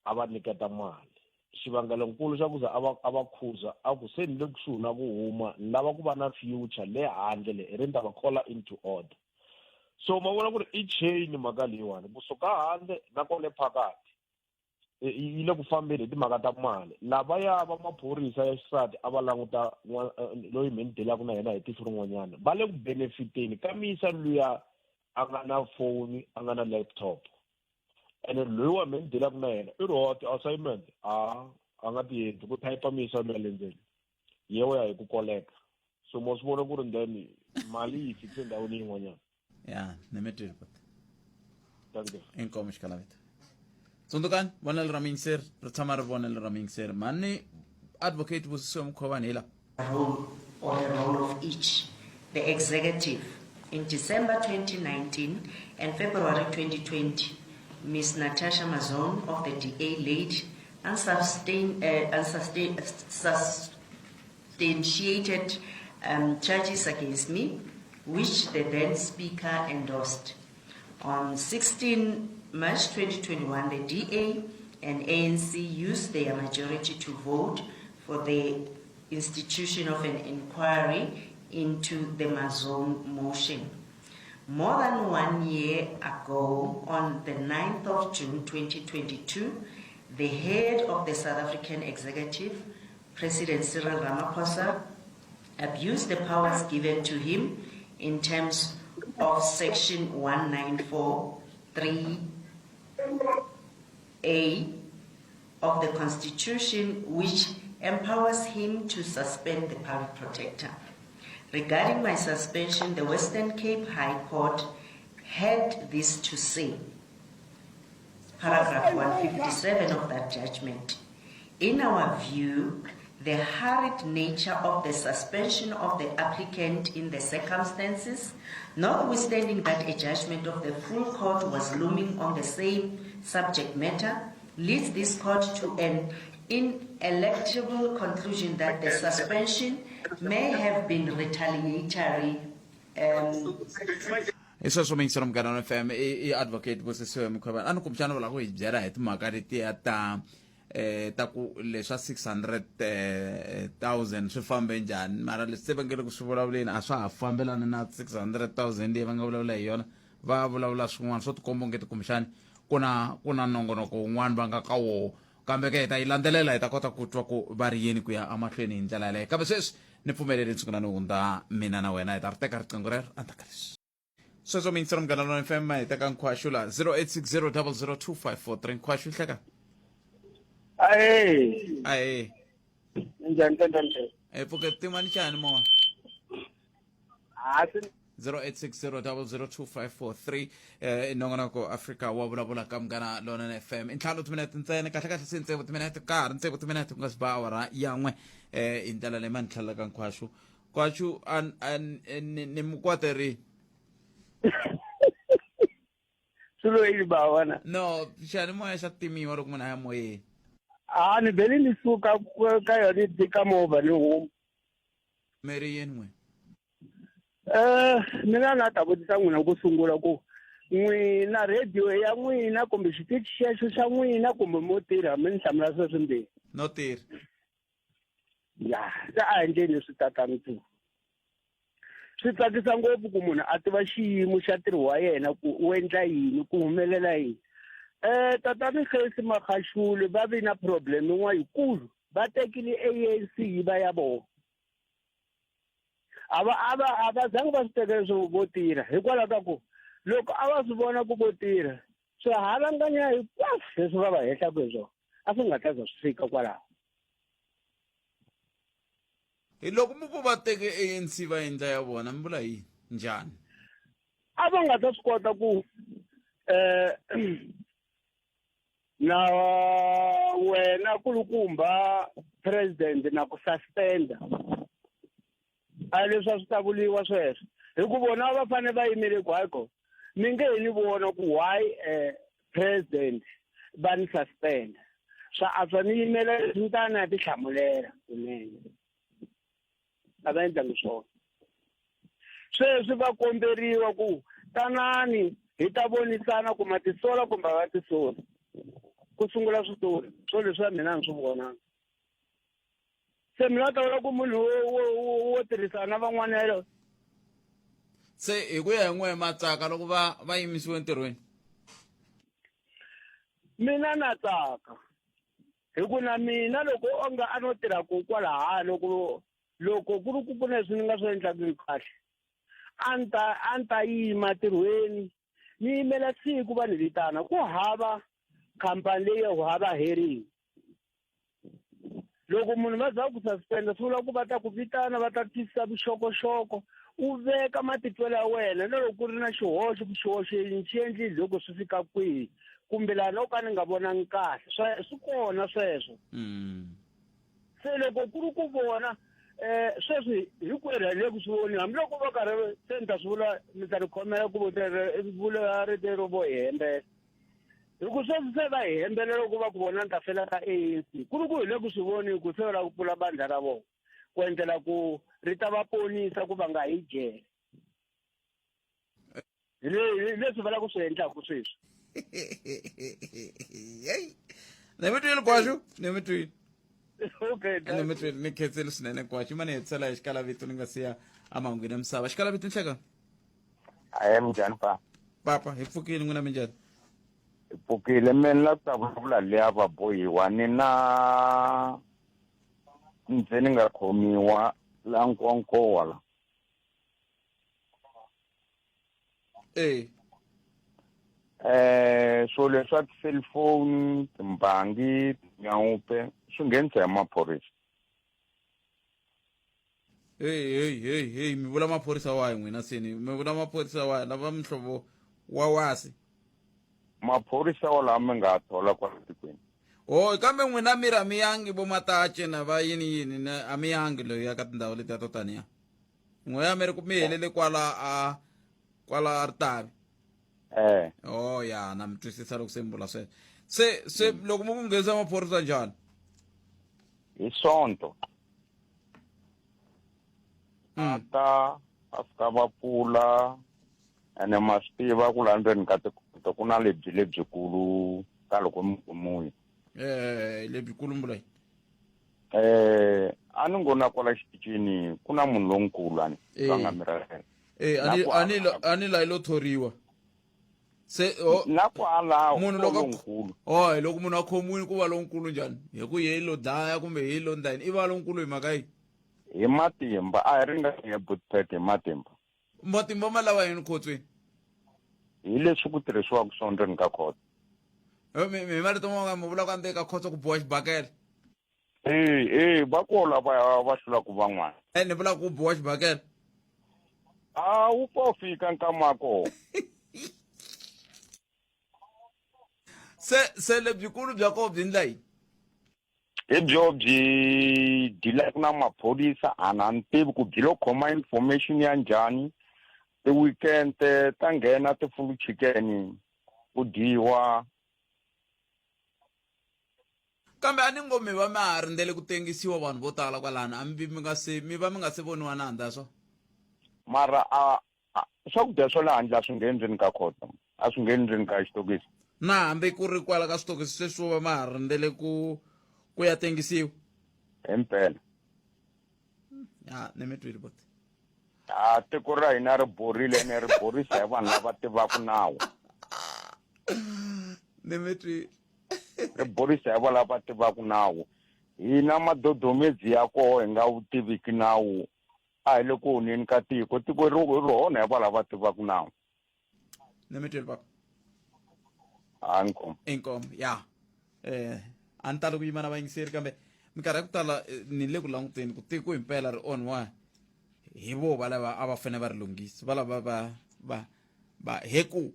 S10: a va nyiketa mali xivangelonkulu xa ku za a va khuza a ku se ni le kusuhi na ku huma ni lava ku va na future le handle le ri ni ta va call into order so ma vona ku ri i chain mhaka leyiwani kusuka handle na kwale phakati yi le ku fambeni hi timhaka ta mali lavaya va maphorisa ya xisati a va languta loyi mi ni delaka na yena hi tihlo rin'wanyana va le ku benefiteni ka misa luya a nga na foni a nga na laptop ene loyiwa mi ni delaka na yena i ri hot assignment a nga ti endli ku type misa luya le ndzeni yewe ya hi ku koleka so mo swi vona ku ri then mali yi fikise ndhawini yin'wanyana
S1: ya ni mi twile kota
S10: thank you
S1: inkomo xikalavita tsundzukan vonelo ra mingiseri ri tshama ri vonelo ra mingiseri mani advocate Busisiwe Mkhwebane hi la
S11: or the role of each the executive in December 2019 and February 2020 Ms. Natasha Mazon of the DA laid unsubstantiated charges against me, which the then Speaker endorsed. On 16 March 2021, the DA and ANC used their majority to vote for the institution of an inquiry into the Mazon motion. More than 1 year ago, on the 9th of June 2022, the head of the South African executive, President Cyril Ramaphosa, abused the powers given to him in terms of Section 194(3)(a) of the Constitution, which empowers him to suspend the public protector. Regarding my suspension, the Western Cape High Court had this to say. Paragraph 157 of that judgment. In our view, the hurried nature of the suspension of the applicant in the circumstances, notwithstanding that a judgment of the full court was looming on the same subject matter, leads this court to an ineluctable conclusion that the suspension may have been retaliatory.
S1: Eso so mingisa mkana FM advocate Busisiwe Mkhwebane anukumchana la ku ibyera hi timhaka letiya ta ku leswa 600,000 swi fambe njhani mara leswi va ngele ku swi vulavuleni a swa ha fambelana na 600,000 leyi va nga vulavula hi yona va vulavula swin'wana swo tikomba ngeti kumbexani ku na nongonoko wun'wana va nga ka wo kambe ke hi ta yi landzelela hi ta kota ku twa ku va ri yini ku ya amahlweni hi ndlela yaleyo kambe sweswi ni pfumeleli ntsukuna ni hundza mina na wena hi ta ri teka riqingho rero andaka leswi sweswo mingisa mganano FM hi teka Magashule 0860002543 Magashule hleka aye
S6: njani
S1: pfuke timani chani mowa 0860002543 inongonoko Afrika Wa Vulavula ka Mgana Lona FM intlhanu timinete ntsena kahle sintsevu timinete karhi ntsevu timinete ku nga si ba awara yan'we hi ndlela leyi mani tlhelela ka Magashule ni mukwateri
S6: swilo yi bawana
S1: no xani moya xa timiwa loko munhu a ya moyeni
S6: ni vele ni suka ka yona dika movha ni huma
S1: meri yeni n'we
S6: mina na ta vutisa n'wina ku sungula ku n'wina radio ya n'wina kumbe xitichi xexo xa n'wina kumbe mo tirha mi ni hlamula sweswi mbirhi
S1: no tirha
S6: ya se a endleni swi tatani tu swi tsakisa ngopfu ku munhu a tiva xiyimo xa ntirho wa yena ku u endla yini ku humelela yini tatani Kgesi Magashule va vi na problem yin'wana yikulu va tekile ANC yi va ya vona a va zangi va swi teka leswo vo tirha hikwalaho ka ku loko a va swi vona ku vo tirha swihalanganya hinkwaswo leswi va va hehlaku hi swona a swi nga ta za swi fika kwalaho
S1: hi loko mi ku va teke ANC va endla ya vona mi vula yini njhani
S6: a va nga ta swi kota ku na wena kulukumba president na ku suspenda a leswi a swi ta vuliwa sweswo hi ku vona va fanele va yimele ku hayiko mi nge he ni vona ku why president va ni suspenda swa a swa ni yimela leswi ni ta na ti hlamulela kunene a va endlangi swona sweswi va komberiwa ku tanani hi ta vonisana ku ma tisola kumbe va tisola ku sungula switori swo leswi mina ni swi vonanga se mina ta vula ku munhu wo tirhisana na van'wana
S1: se hi ku ya hi n'we matsaka loko va yimisiwe entirhweni
S6: mina na tsaka hi ku na mina loko onga a no tirha ku kwalaha loko ku ri ku kuna leswi ni nga swi endlaki kahle a ni ta yima tirhweni ni yimela siku vanhu vitana ku hava khampani leyi ku hava hearing loko munhu va za ku suspenda swi vula ku va ta ku vitana va ta tisa vuxokoxoko u veka matitwelo ya wena na loko ku ri na xihoxo ku xihoxo xi endlile loko swi fika kwihi kumbe laha no ka ni nga vonangi kahle swi kona sweswo se loko ku ri ku vona sweswi hinkwerhu hi le ku swi voni hambiloko va karhi se ni ta swi vula mi ta ri khomela ku vula ritero vo hi hembela hi ku sweswi se va hi hembela loko va ku vona ni ta fela ka ANC ku ri ku hi le ku swi voni ku se va lava ku pfula bandla ra vona ku endlela ku ri ta va ponisa ku va nga hi jele leswi va lava ku swi endlaku sweswi
S1: nemetwile kwasho nemetwile
S6: Okay,
S1: nemetwile ni khetsele swinene kwasho mane hetsela hi xikala vito ni nga siya amahungwini ya misava xikala vito nhleka
S12: aye minjhani
S1: papa hi pfukile n'wina minjhani
S12: hi pfukile mina la ku ta vulavula leya va bohiwa ni na ndzi ni nga khomiwa la nkonkowa la so leswa ti-cellphone timbangi tinyawupe swi nghenisa hi maphorisa
S1: hey mi vula maphorisa wahi n'wina seni mi vula maphorisa wahi lava mihlovo wa wasi
S12: maphorisa wala mi nga thola kwala tikweni
S1: kambe n'wina miri a mi yangi vo matache na va yini a mi yangi loyi ya ka tindhawu letiya to taniya n'we ya mi ri ku mi helele kwala Ritavi ya na mi twisisa loko se mi vula sweswo se loko mi ku nghenisa maphorisa njhani
S12: hi sonto a fika va pfula ene ma swi tiva ku la ndzeni ka tikoto ku na lebyikulu ka loko mi kumuyi
S1: lebyikulu mbula
S12: a ni ngona kwala xitichini ku na munhu lonkulu ani va nga mi rhela
S1: ani la ilo thoriwa se
S12: na kwala
S1: munhu lonkulu loko munhu a khomiwile ku va lonkulu njhani hi ku hi lo dlaya kumbe hi lo ndlani i va lonkulu hi mhaka yi
S12: hi matimba a hi ringani ya butpet hi
S1: matimba ma lava yini khotsweni
S12: hi leswi ku tirhisiwaka swona ndzeni ka khoto
S1: mi marito ma mi vula ku andeni ka khoto ku boha xibakele
S12: va kola va hlulaku van'wana
S1: ni vula ku boha xibakele
S12: wu ko fika nkama koho
S1: se lebyikulu bya koho byi ndla yini
S12: hi byo byi dilaka na maphorisa a na ni tivi ku byi lo khoma information ya njhani ti-weekend ta nghena ti-full chicken ku dyiwa
S1: kambe a ni ngo mi va mi ha rindzele ku tengisiwa vanhu vo tala kwalana mi va mi nga se voniwa na handla swo
S12: mara swakudya swa le handle a swi ngheni ndzeni ka khota a swi ngheni ndzeni ka xitokisi
S1: na hambi ku ri kwala ka switokisi sweswo va ma ha rindzele ku ya tengisiwa
S12: himpela
S1: ni mi twile bote
S12: tiko ra hina ri borile ene ri borisa hi vanhu lava tivaka nawu
S1: ni mi twile
S12: ri borisa hi vanhu lava tivaka nawu hina madodomedzi ya koho hi nga wu tiviki nawu a hi le ku honeni ka tiko ri hona hi vanhu lava tivaka nawu
S1: ni mi twile papa
S12: inkomo
S1: ya a ni tala ku yima na vayingiseri kambe minkarhi ya ku tala ni le ku languteni ku tiko himpela ri onhiwa hi vo va lava a va fanele va ri lunghisa va lava va heku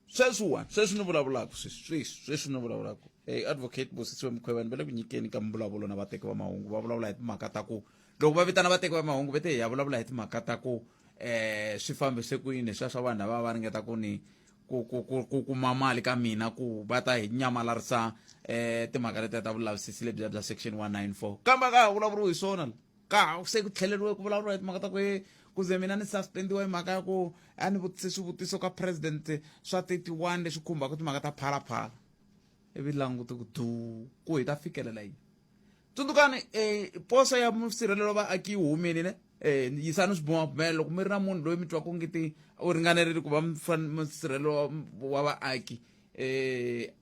S1: sweswi ni vulavulaka sweswi ni vulavulaka advocate Busisiwe Mkhwebane va le ku nyikeni ka mbulavulo na vateki va mahungu va vulavula hi timhaka ta ku loko va vitana vateki va mahungu vete hi ya vulavula hi timhaka ta ku swi fambise ku yini swa vanhu lava va ringeta ku ni ku kuma mali ka mina ku va ta hi nyamalarisa timhaka letiya ta vulavisisi lebyi bya section 194 kambe ka ha vulavuriwa hi swona ka se ku tlheleriwe ku vulavuriwa hi timhaka ta ku ze mina ni suspendiwa hi mhaka ya ku a ni vutise swivutiso ka president swa 31 leswi khumbaka timhaka ta phalaphala ivi languti ku hi ta fikelela yini tsundzukani poso ya musirhelelo wa vaaki yi humile yisani swibumabumelo loko mi ri na munhu loyi mi twa ku ngiti u ringanerile ku va musirhelelo wa vaaki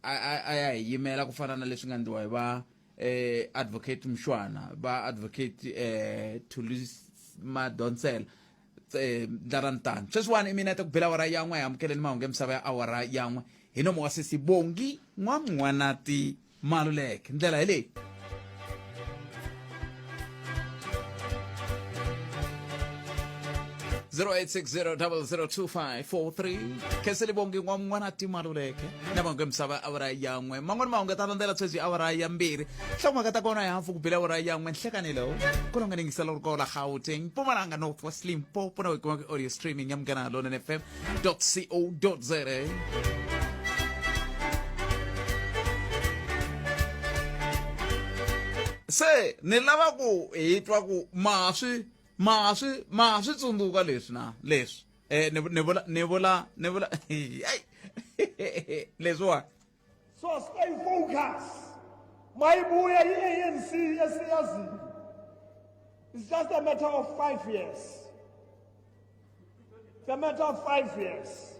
S1: a ya hi yimela ku fana na leswi nga endliwa hi va advocate Mshwana va advocate Thulis Madonsela Darantani sweswiwani i mina ta ku bela awara yan'we hi amukeleni mahungu ya misava ya awara yan'we hi nomo wa Sisibongi n'wan'wanati Maluleke ndlela hi leyi zero 0860002543 kheseli bongi n'wan'wanati Maluleke na mahungu ya misava awara yan'we man'wani mahungu ya ta landzela sweswi awara ya mbirhi hlamaka ta kona hihafu ku bela awara yan'we nhlekanelo ku longa ningisela ri kola Gauteng Mpumalanga North West Limpopo na wikiwa audio streaming ya mgana lona fm.co.za se ni lava ku hi twa ku ma swi tsundzuka leswi na leswi ni vula leswiwa
S13: So stay focused. Mayibuya i-ANC esiyazini. It's just a matter of 5 years. It's a matter of 5 years.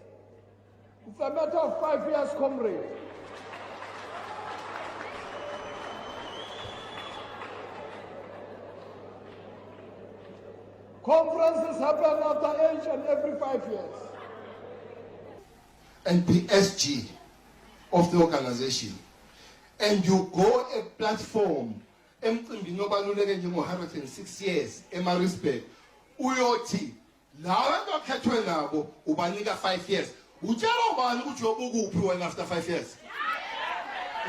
S13: It's a matter of 5 years, comrade. Conferences happen after each and every 5 years.
S14: And be SG of the organization. And you go a platform, emcimbi nobaluleke njengo 106 years, emarispe, uyothi, lawa abakhethwe nabo ubanika 5 years. Utshela ubani ukuthi uyobukuphi wena after 5 years?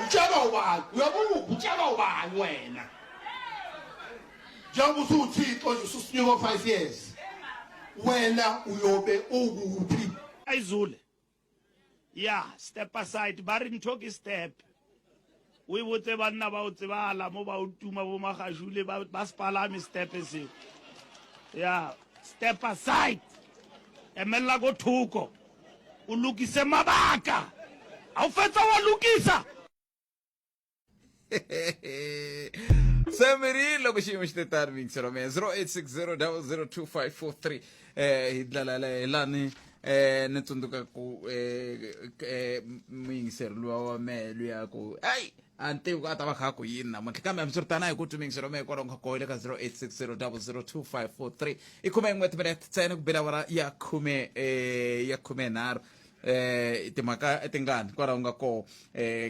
S14: Utshela ubani, uyobukuphi, utshela ubani wena? Njengoba usuthixo nje ususinika 5 years. Wena uyobe ukuphi?
S15: Ayizule. Yeah, step aside. Bari ntoki step. We would say banna ba o tsebala mo ba utuma bo Magashule ba spalame step ese. Yeah, step aside. Emela go thuko. Ulukise mabaka. Awufetsa wa lukisa.
S1: Samirilo kushimo shtetari mixero me 0860002543 hidlala elani netsunduka ku mixero lwa me lwa ku ai ante u ata ba kha ku yina matlhikame amsurtana hi ku tumixero me kwa ronga ko ile ka 0860002543 ikhume ngwe tibet tsena ku bila ya khume nar timhaka tingani kwalaho nga ko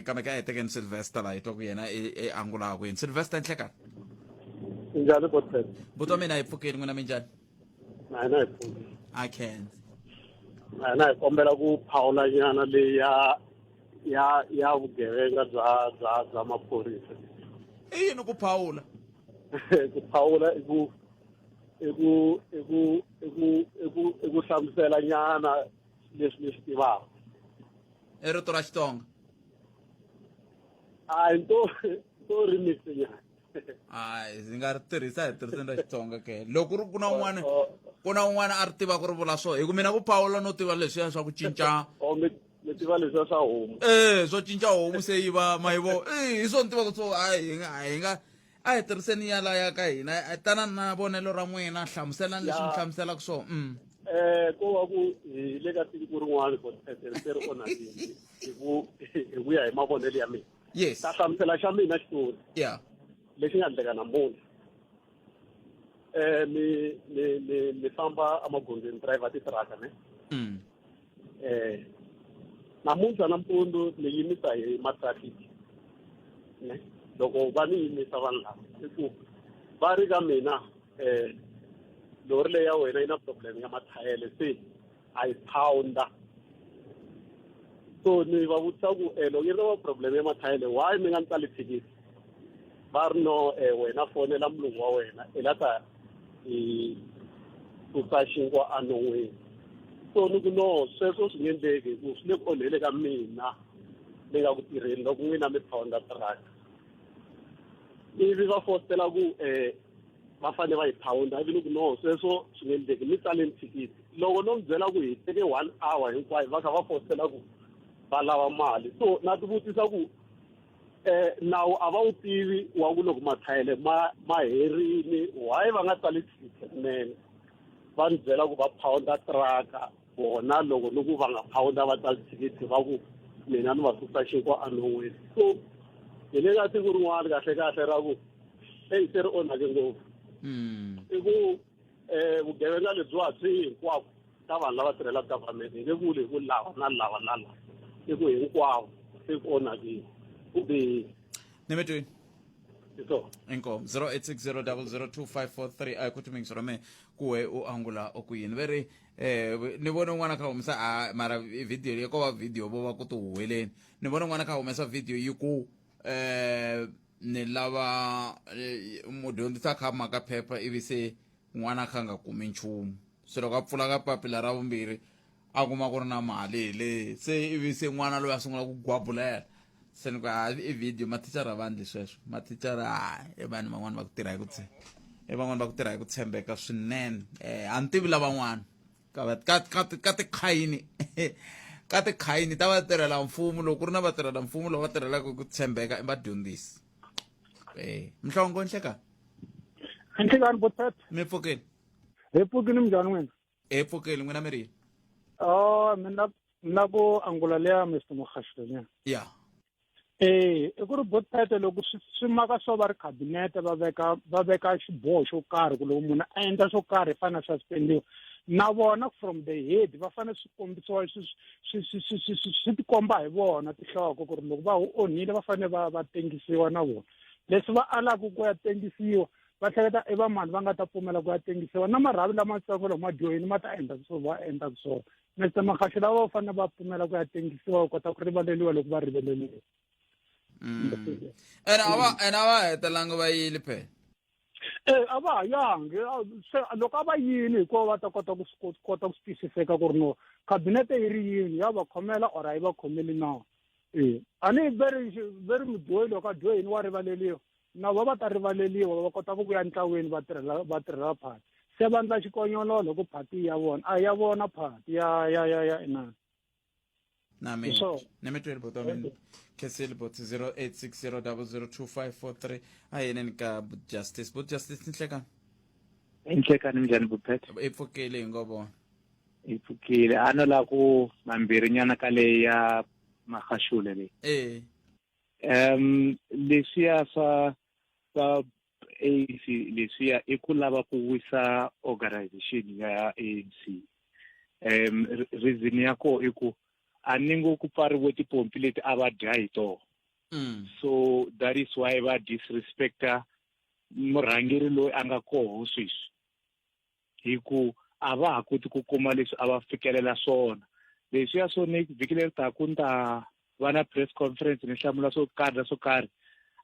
S1: kameka etekeni Sylvester la hitwa ku yena angula kwini Sylvester nhlekani
S6: njani bothet
S1: buto mina ipfukeni n'wina minjani
S6: na ipfuki
S1: I can
S6: na kombela ku phawula nyana le ya vugevenga bya maphorisa
S1: yini ku phawula
S6: ku phawula iku hlamusela nyana leswi tivaka
S1: rito ra Xitsonga
S6: to remix nyana
S1: ai ndzi nga ri tirhisa hi tirhiseni ra Xitsonga ke loko ri ku na un'wana a ri tiva ku ri vula so hi ku mina ku phawula no tiva leswiya swa ku cinca
S6: mi tiva leswiya swa homu
S1: swo cinca homu se yi va mayivo hi swona tiva ku so hi nga a hi tirhiseni yala ya ka hina tana na vonelo ra n'wina hlamuselani leswi mi hlamuselaka so
S6: ko va ku hi le ka tiko rin'wana se ri onhakile hi ku ya hi mavonelo ya mina
S1: yes
S6: ta hlamusela xa mina xitori
S1: yeah
S6: lexi nga endleka namuntlha mi famba emagondzweni driver titiraka ne namuntlha nampundzu ni yimisa hi matrafiki ne loko va ni yimisa vanhu lava i ku va ri ka mina lori leyi ya wena yi na problem ya mathayele se a yi pounda so ni va vutisa ku loko yi ri na problem ya mathayele why mi nga ni tsali thikithi va ri no wena fonela mulungu wa wena i lata hi susa xinkwa anon'wini so ni ku no sweswo swi nge endleki hi ku swi le ku onhele ka mina ni nga ku tirheni loko n'wina mi pounda tiraka ivi va fositela ku va fanele va hi pounda ivi ni ku no sweswo swi nge endleki mi tsaleni thikithi loko no mi byela ku hi teke 1 hour hinkwayo va kha va fositela ku va lava mali so na ti vutisa ku nawu a va wu tivi wa ku loko mathayele ma herini why va nga tsali thikithi nene va ni byela ku va pounda tiraka vona loko ni ku va nga pounda va tsali thikithi va ku mina ni va susa xinkwa anon'wini so hi le ka tiko rin'wana kahle ra ku se ri onhake ngopfu i ku vugevenga lebyiwa byi hinkwavo ka vanhu lava tirhelaka government hi nge vuli hi ku lava na lava na lava i ku hinkwavo se ku onhakile ni
S1: mi twini inkomo 0860002543 a hi ku tumingisa me kuwe u angula okuyini veri ni vona un'wana kha humesa mara video leyi ko va video vo va ku ti huweleni ni vona un'wana kha humesa video yi ku ni lava mudyondzisi a kha maka phepha ivi se n'wana kha nga kumi nchumu se loko a pfula ka papila ra vumbirhi a kuma ku ri na mali le se ivi se n'wana loyi a sungula ku gwabulela se ni ku i video mathicara va ndli sweswo mathicara vanhu van'wana va ku tirha hi ku van'wana va ku tirha hi ku tshembeka swinene a ni tivi lavan'wana ka tikhayini ka tikhaini ta vatirhela mfumo loko ku ri na vatirhela mfumo loko va tirhelaka ku tshembeka i vadyondzisi mhlongo nhleka
S16: Anhlekani bothat
S1: mi pfukeni
S16: hi pfukini minjhani n'wina
S1: hi pfukeli n'wina mi ri
S16: mina ku angula leya Mr. Magashule
S1: ya
S16: i ku ri bothat loko swi maka swo va ri cabinet va veka xiboho xo karhi ku loko munhu a endla swo karhi fana suspendiwa na vona from the head va fanele swi kombisiwa swi tikomba hi vona tihloko ku ri loko va onhile va fanele va tengisiwa na vona leswi va alaka ku ya tengisiwa va hleketa i vamani va nga ta pfumela ku ya tengisiwa na marhavi lamatsongo loko madyohini ma ta endla swo va endlaka swona Mr. Magashule va fanele va pfumela ku ya tengisiwa ku kota ku rivaleliwa loko va rivaleliwa
S1: ene a va hetelanga va yile phela
S16: a va hayangi loko a va yini hikuva va ta kota ku twisiseka ku ri no cabinet yi ri yini ya va khomela or a yi va khomeli na a ni very mudyohi loko a dyohini wa rivaleliwa na va ta rivaleliwa va kota ku vuya ntlawini va tirhela phati se va endla xikonyololo ku phati ya vona a ya vona phati ya inani
S1: na mi neme 12 bottom kesel bot 0860002543 ayenen ka justice nhlekani
S17: inhlekani njani buphethe
S1: ipfukile ngoba
S17: ipfukile ano la ku mambiri nyana ka le ya Magashule le leswiya swa ANC leswiya i ku lava ku wisa organization ya ANC reason ya ko i ku a ni ngo ku pfariwe tipompi leti a va dya hi toho so that is why va disrespecta murhangeri loyi a nga koho sweswi hi ku a va ha koti ku kuma leswi a va fikelela swona leswiya swo ni vhiki leri taku ni ta va na press conference ni hlamula swo karhi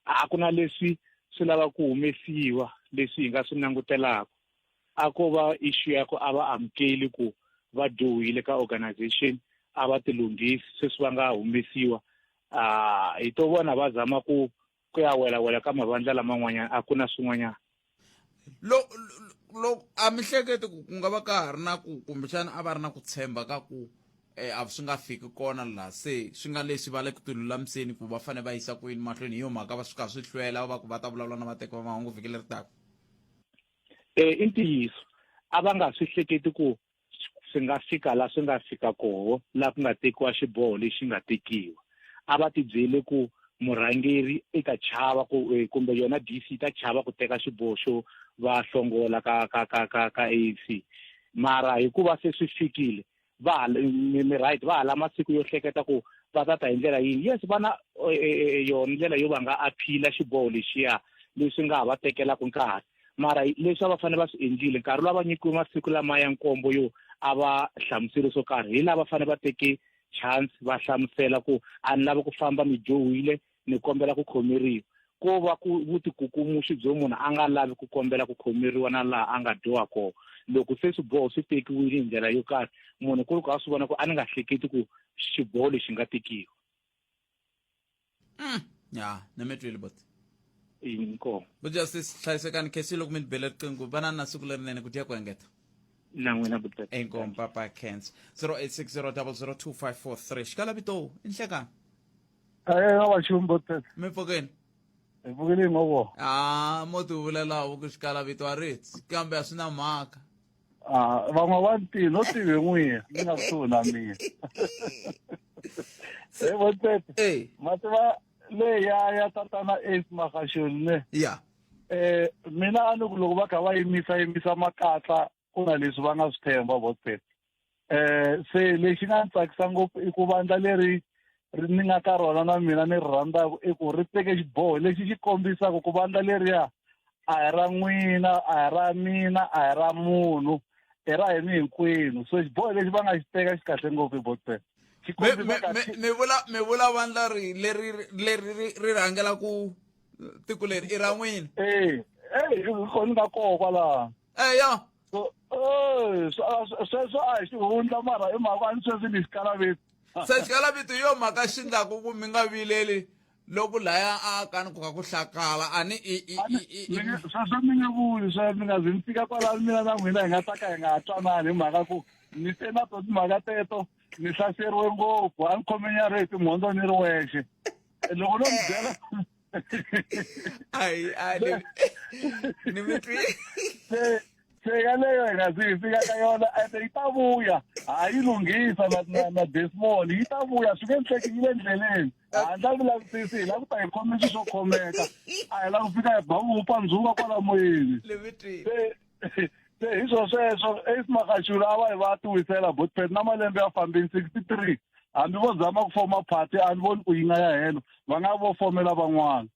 S17: a ku na leswi swi lava ku humesiwa leswi hi nga swi langutelaka a ko va issue ya ku a va amukeli ku va dyohile ka organization a va tilunghisi sweswi va nga humesiwa hi to vona va zama ku ya wela ka mavandla laman'wanyana a ku na swin'wanyana
S1: lo a mihleketi ku nga va ka ha ri na ku kumbexana a va ri na ku tshemba ka ku a swi nga fiki kona laha se swi nga leswi va le ku tilulamiseni ku va fanele va yisa ku yini mahlweni hi yo mhaka va suka swi hlwela va ku va ta vulavula na vateki va mahungu vhiki leri taka
S17: i ntiyiso a va nga swi hleketi ku swi nga fika laha swi nga fika koho laha ku nga tekiwa xiboho lexi nga tekiwa a va tibyele ku murhangeri i ta chava kumbe yona DC ta chava ku teka xiboho xo va hlongola ka ANC mara hikuva se swi fikile right va hala masiku yo hleketa ku va ta hi ndlela yini yes va na yona ndlela yo va nga aphila xiboho lexiya leswi nga va tekelaku nkarhi mara leswi a va fanele va swi endlile nkarhi lowu va nyikiwe masiku lama ya nkombo yo a va hlamuseli swo karhi hi lava fanele va teke chance va hlamusela ku a ni lava ku famba mi dyohile ni kombela ku khomeriwa ko va ku vutikukumuxi byo munhu a nga lavi ku kombela ku khomeriwa na laha a nga dyoha kona loko se swiboho swi tekiwile hi ndlela yo karhi munhu ku ri ku a swi vona ku a ni nga hleketi ku xiboho lexi nga tekiwa
S1: ya neme 12 bot
S17: inkomo
S1: justice hlayisekani khesi loko mi bela riqingho vana na siku lerinene ku tiya ku engeta
S17: na n'wina butata
S1: enkomo papa cans 0860002543 xikala vito inhlekani
S3: wa xumbo
S1: mi pfukeni
S3: hi pfukile ngovo
S1: mo ti vulelaku ku xikala vito a ritsi kambe a swi na mhaka
S3: van'we va ntihi no tivi n'wiya mi nga kusuhi na mina botete mativa leyi ya tatana Ace Magashule
S1: ya
S3: mina a ni ku loko va kha va yimisa makatla ku na leswi va nga swi themba botete se lexi nga ni tsakisa ngopfu i ku vandla leri ni nga ka rona na mina ni ri rhandzaka i ku ri teke xiboho lexi xi kombisaka ku vandla leriya a hi ra n'wina a hi ra mina a hi ra munhu i ra hina hinkwenu so xiboho lexi va nga xi teka xi kahle ngopfu hi botete
S1: mi vula vandla leri rhangela ku tiko leri i ra n'wina
S3: ni nga koho kwalaha
S1: ya
S3: sweswo a hi xihundla mara i mhaka a ni sweswi ni xikalavito
S1: se xikalavito hi yo mhaka xi ndlaku ku mi nga vileli loko laya a kani ku ka ku hlakala ani
S3: sweswo mi nge vuli swe mi nga zi mi fika kwalaha mina na n'wina hi nga ta ka hi nga twanani hi mhaka ku ni te na to timhaka teto ni hlaseriwe ngopfu a ni khome nyara hi timhondzo ni ri wexe loko no mi byela
S1: ni mi twi
S3: se yaleyo hi nga zi hi fika ka yona ende yi ta vuya ha yi lunghisa na desmol yi ta vuya swi nge hleki yi le ndleleni handla vulavisisi hi lava ku ta hi khome swi swo khomeka a hi lava ku fika hi bavupfa ndzuka kwala moyeni se hi swo sweswo Magashule a va hi va tiwisela botpet na malembe ya fambini 63 hambi vo zama ku foma phati a ni voni ku yi nga ya helo va nga vo fomela van'wana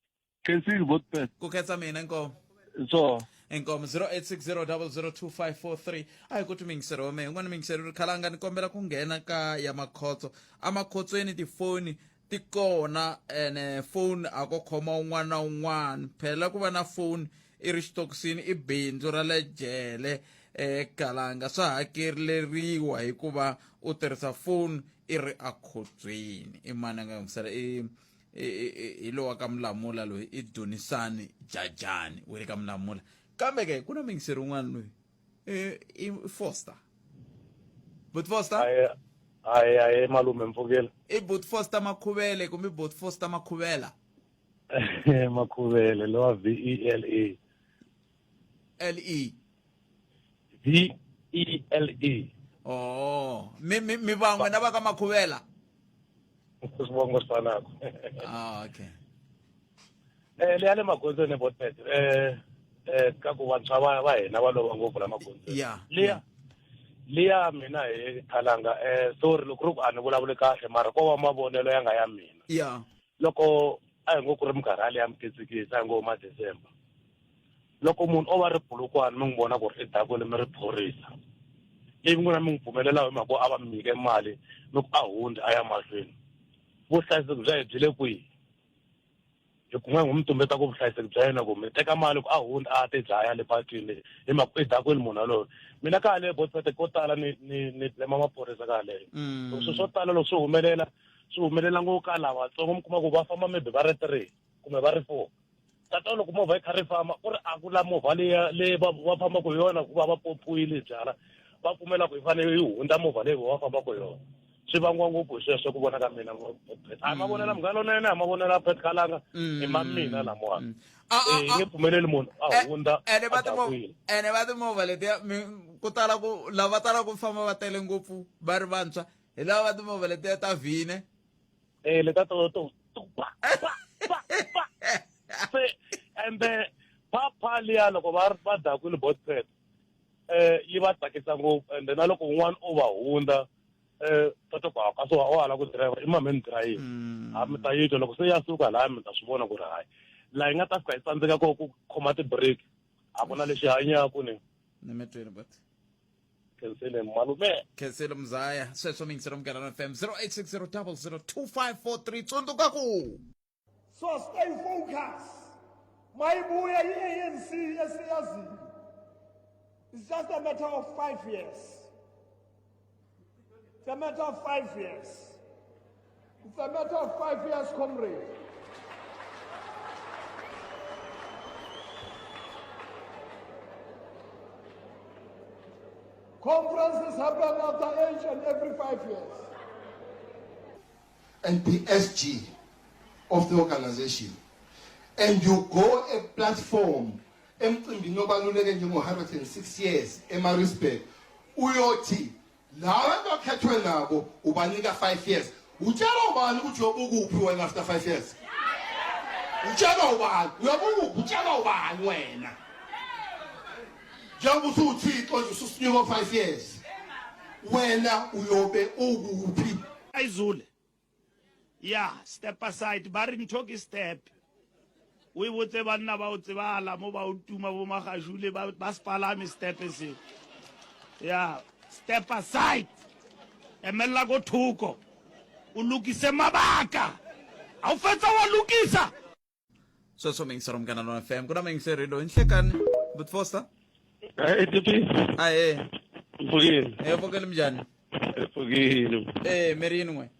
S3: khensile botpet
S1: ku khetsa mina inkomo
S3: so
S1: inkomo 0860002543 a hi ku timingiseri wa mehe un'wana mingiseri ri khalanga ni kombela ku nghena ka ya makhotso amakhotsweni tifoni ti kona ene phone a ko khoma un'wana na un'wana phela ku va na phone i ri xitokisini i bindzu ra le jele kalanga swa hakeleriwa hikuva u tirhisa phone i ri akhotsweni i mani a nga yingisela hi lowa ka Mulamula loyi i Dunisani Jajani we le ka Mulamula kambe ke ku na mingiseri un'wana loyi i Foster but Foster
S10: hayi malume Mfukile
S1: i but Foster Makhubele kumbe but Foster Makhubela
S10: Makhubele lo wa VELE VELE
S1: oh mi vangwe na va ka Makhubela
S10: sibongo sanako
S1: okay
S10: le ya le magondzweni botpet ka ku vantshwa va hina va lova ngopfu la magondzweni liya mina hi khalanga sorry loko ri ku a ni vulavuli kahle mara ko va mavonelo ya nga ya mina loko a hi ngo ku ri minkarhi ya mikitsikitsi a hi ngo ma December loko munhu o va ri bulukwana mi n'wi vona ku ri i dakwele mi ri phorisa ivi n'wina mi n'wi pfumelela hi mhaka a va mi nyike mali loko a hundza a ya mahlweni vuhlayiseki bya hi byi le kwihi hi ku n'we mi tumbeta ku vuhlayiseki bya yena ku mi teka mali ku a hundza a ti dlaya le patwini hi mhaka i dakwele munhu yaloyo mina ka haleyo botpete ko tala ni blema maphorisa ka haleyo swilo swo tala loko swi humelela ngopfu ka lavatsongo mi kuma ku va famba maybe va ri 3 kumbe va ri 4 tata loko movha yi kha ri famba ku ri a ku la movha leyi va fambaka hi yona ku va va popiwile byala va pfumela ku hi fanele yi hundza movha leyi va fambaka hi yona swi vangiwa ngopfu hi sweswo ku vona ka mina a mavonela munghana lonene a mavonela pet khalanga hi mamina lamawani hi nge pfumeleli munhu a hundza
S1: ene va timovha letiya ku tala ku lava tala ku famba va tele ngopfu va ri vantshwa hi lava va timovha letiya ta vhine
S10: leta to ende papa liya loko va dakwile botpet yi va tsakisa ngopfu ende na loko un'wana o va hundza toto kwa ka so wa hala ku driver i mame ni drive a mi ta yitwa loko se ya suka la mi ta swi vona ku ri hayi la yi nga ta fika yi tsandzeka ku khoma ti break a ku na lexi hanyaku ni
S1: me twini but
S10: khensile malume
S1: khensile mzaya sweswo mingisero Mgalana FM 0860002543 tsundzuka ku
S13: so stay focused mayibuya i-ANC esiyazini it's just a matter of 5 years. It's a matter of 5 years. It's a matter of 5 years, comrade. Conferences happen after each and every 5 years.
S14: And the SG of the organization. And you go a platform, emcimbini obaluleke njengo 106 years, respect, uyothi lawa bakhethwe nabo ubanika 5 years utshela ubani ukuthi uyobukuphi wena after 5 years utshela ubani uyobukuphi utshela ubani wena njengoba usuthixo nje ususinyuka 5 years wena uyobe ukuphi
S15: ayizule step aside bari ntoki step we botse banna ba o tsebala mo ba o tuma bo Magashule ba spalame step se step aside emela go thuko ulukise mabaka a u fetsa wa lukisa
S1: sweswo mingisero Mgalana FM kuna mingiseri lo inhlekani but Foster
S10: tipi Mfukile
S1: Mfukile mjani
S10: Mfukile
S1: merini ngwe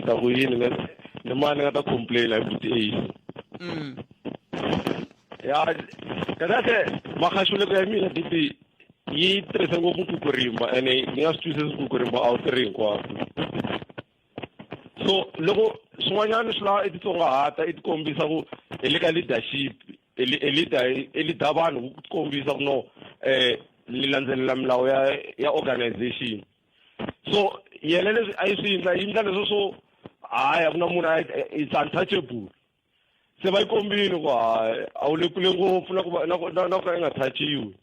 S10: ta kuyini le mani nga ta complain la buti kada se Magashule ka mina tipi yi tirhisa ngopfu kukurimba ene yi nga swi twisisi kukurimba a wu tirhi hinkwako so loko swin'wanyana swi lava i titsongahata i tikombisa ku hi le ka leadership i leader vanhu ku tikombisa ku no li landzelela milawu ya organization so yena leswi a yi swi yi ndla leswo swo hayi a ku na munhu it's untouchable se va yi kombile ku hayi a wu le kule ngopfu na ku ka yi nga touchiwi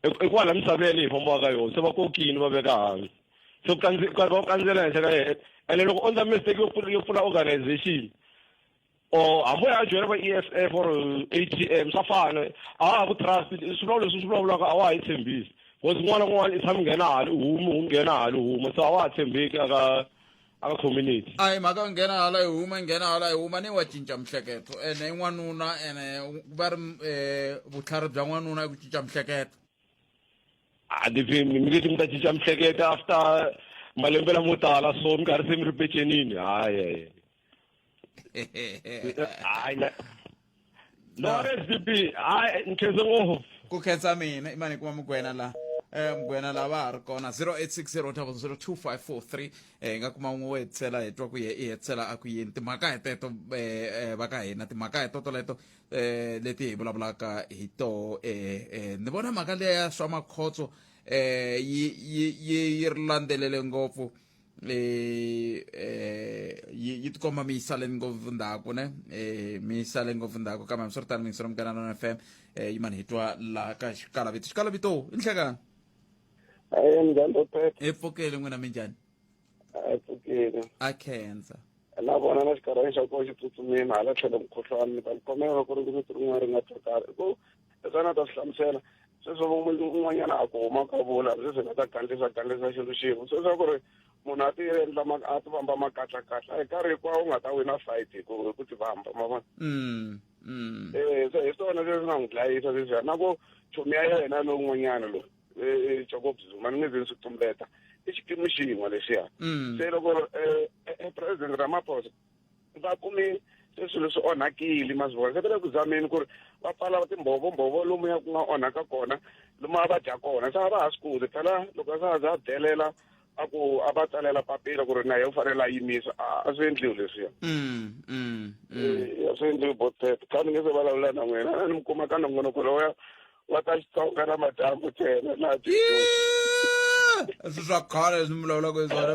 S10: hikwalaho la misaveni hi fambaka ka yona se va kokini va veka hansi so va kandzela henhla ka yena ene loko on the mistake yo pfula organization or hambo ya joyina va EFF or ATM swa fana a ha ku trust swivulavulo leswi swi vulavulaka a wa ha yi tshembisi because n'wana n'wana i tshama nghena hali hu nghena hali huma so a wa ha tshembeki aka community
S1: ayi mhaka nghena hala hi huma ni wa cinca mihleketo ene i n'wanuna ene va ri vutlhari bya n'wanuna i ku cinca mihleketo
S10: mi leti mi ta cinca mihleketo after malembe lamo tala so mi karhi se mi ri pecenini hayi no SDP hayi nkhensa ngopfu
S1: ku khensa mina imani kuma Mkhwebane la Mkhwebane la va ha ri kona 0860002543 nga kuma un'we wo hetsela hi twa ku i hetsela a ku yini timhaka heteto va ka hina timhaka heto leto leti hi vulavulaka hi to ni vona mhaka leya ya swa makhotso yi ri landzelele ngopfu yi tikomba mi yisaleni ngopfu ndhaku ne mi yisaleni ngopfu ndhaku kambe swi ri tani mingisero Mkhwebane FM yi mani hi twa laha ka xikalavito i nhlekani
S7: njhani Dr.
S1: hi pfukeli n'wina minjhani
S7: a pfukeli
S1: a khensa
S7: na vona na xikarhani xa koho xi tsutsumini hala tlhelo mukhuhlwani ni ta kombela ku ri vito rin'wana ri nga tsakari ku leswi ta swi hlamusela sweswo un'wanyana a ku huma ka vula sweswi nga ta gandlisa xilo xin'we sweswo ku ri munhu a ti endla a ti vamba makatlakatla hi nkarhi hinkwawo u nga ta wina fight hi ku ti vamba ma vona so hi swona leswi nga n'wi dlayisa leswiya na ku chomi ya yena lowun'wanyana lowu Jacob Zuma ni nge zi ni swi tumbeta i xikimi xin'we lexiya se loko president Ramaphosa va kumi se swilo swi onhakile ma swi vona se va le ku zameni ku ri va pfala timbhovombhovo lomu ya ku nga onhaka kona lomu a va dya kona se a va ha swi koti phela loko a za a delela a ku a va tsalela papila ku ri na ye u fanele a yimisa a swi endliwi leswiya a swi endliwi botet kani nge se vulavula na n'wina ni mi kuma ka nongonoko loya wa ta Xitsonga na madyambu ntsena laha
S1: swi swa khale leswi mi vulavulaka hi swona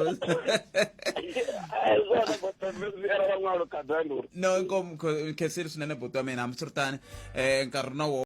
S1: no inkomu khensile swinene buti wa mina hambi swi ri tani nkarhi na wo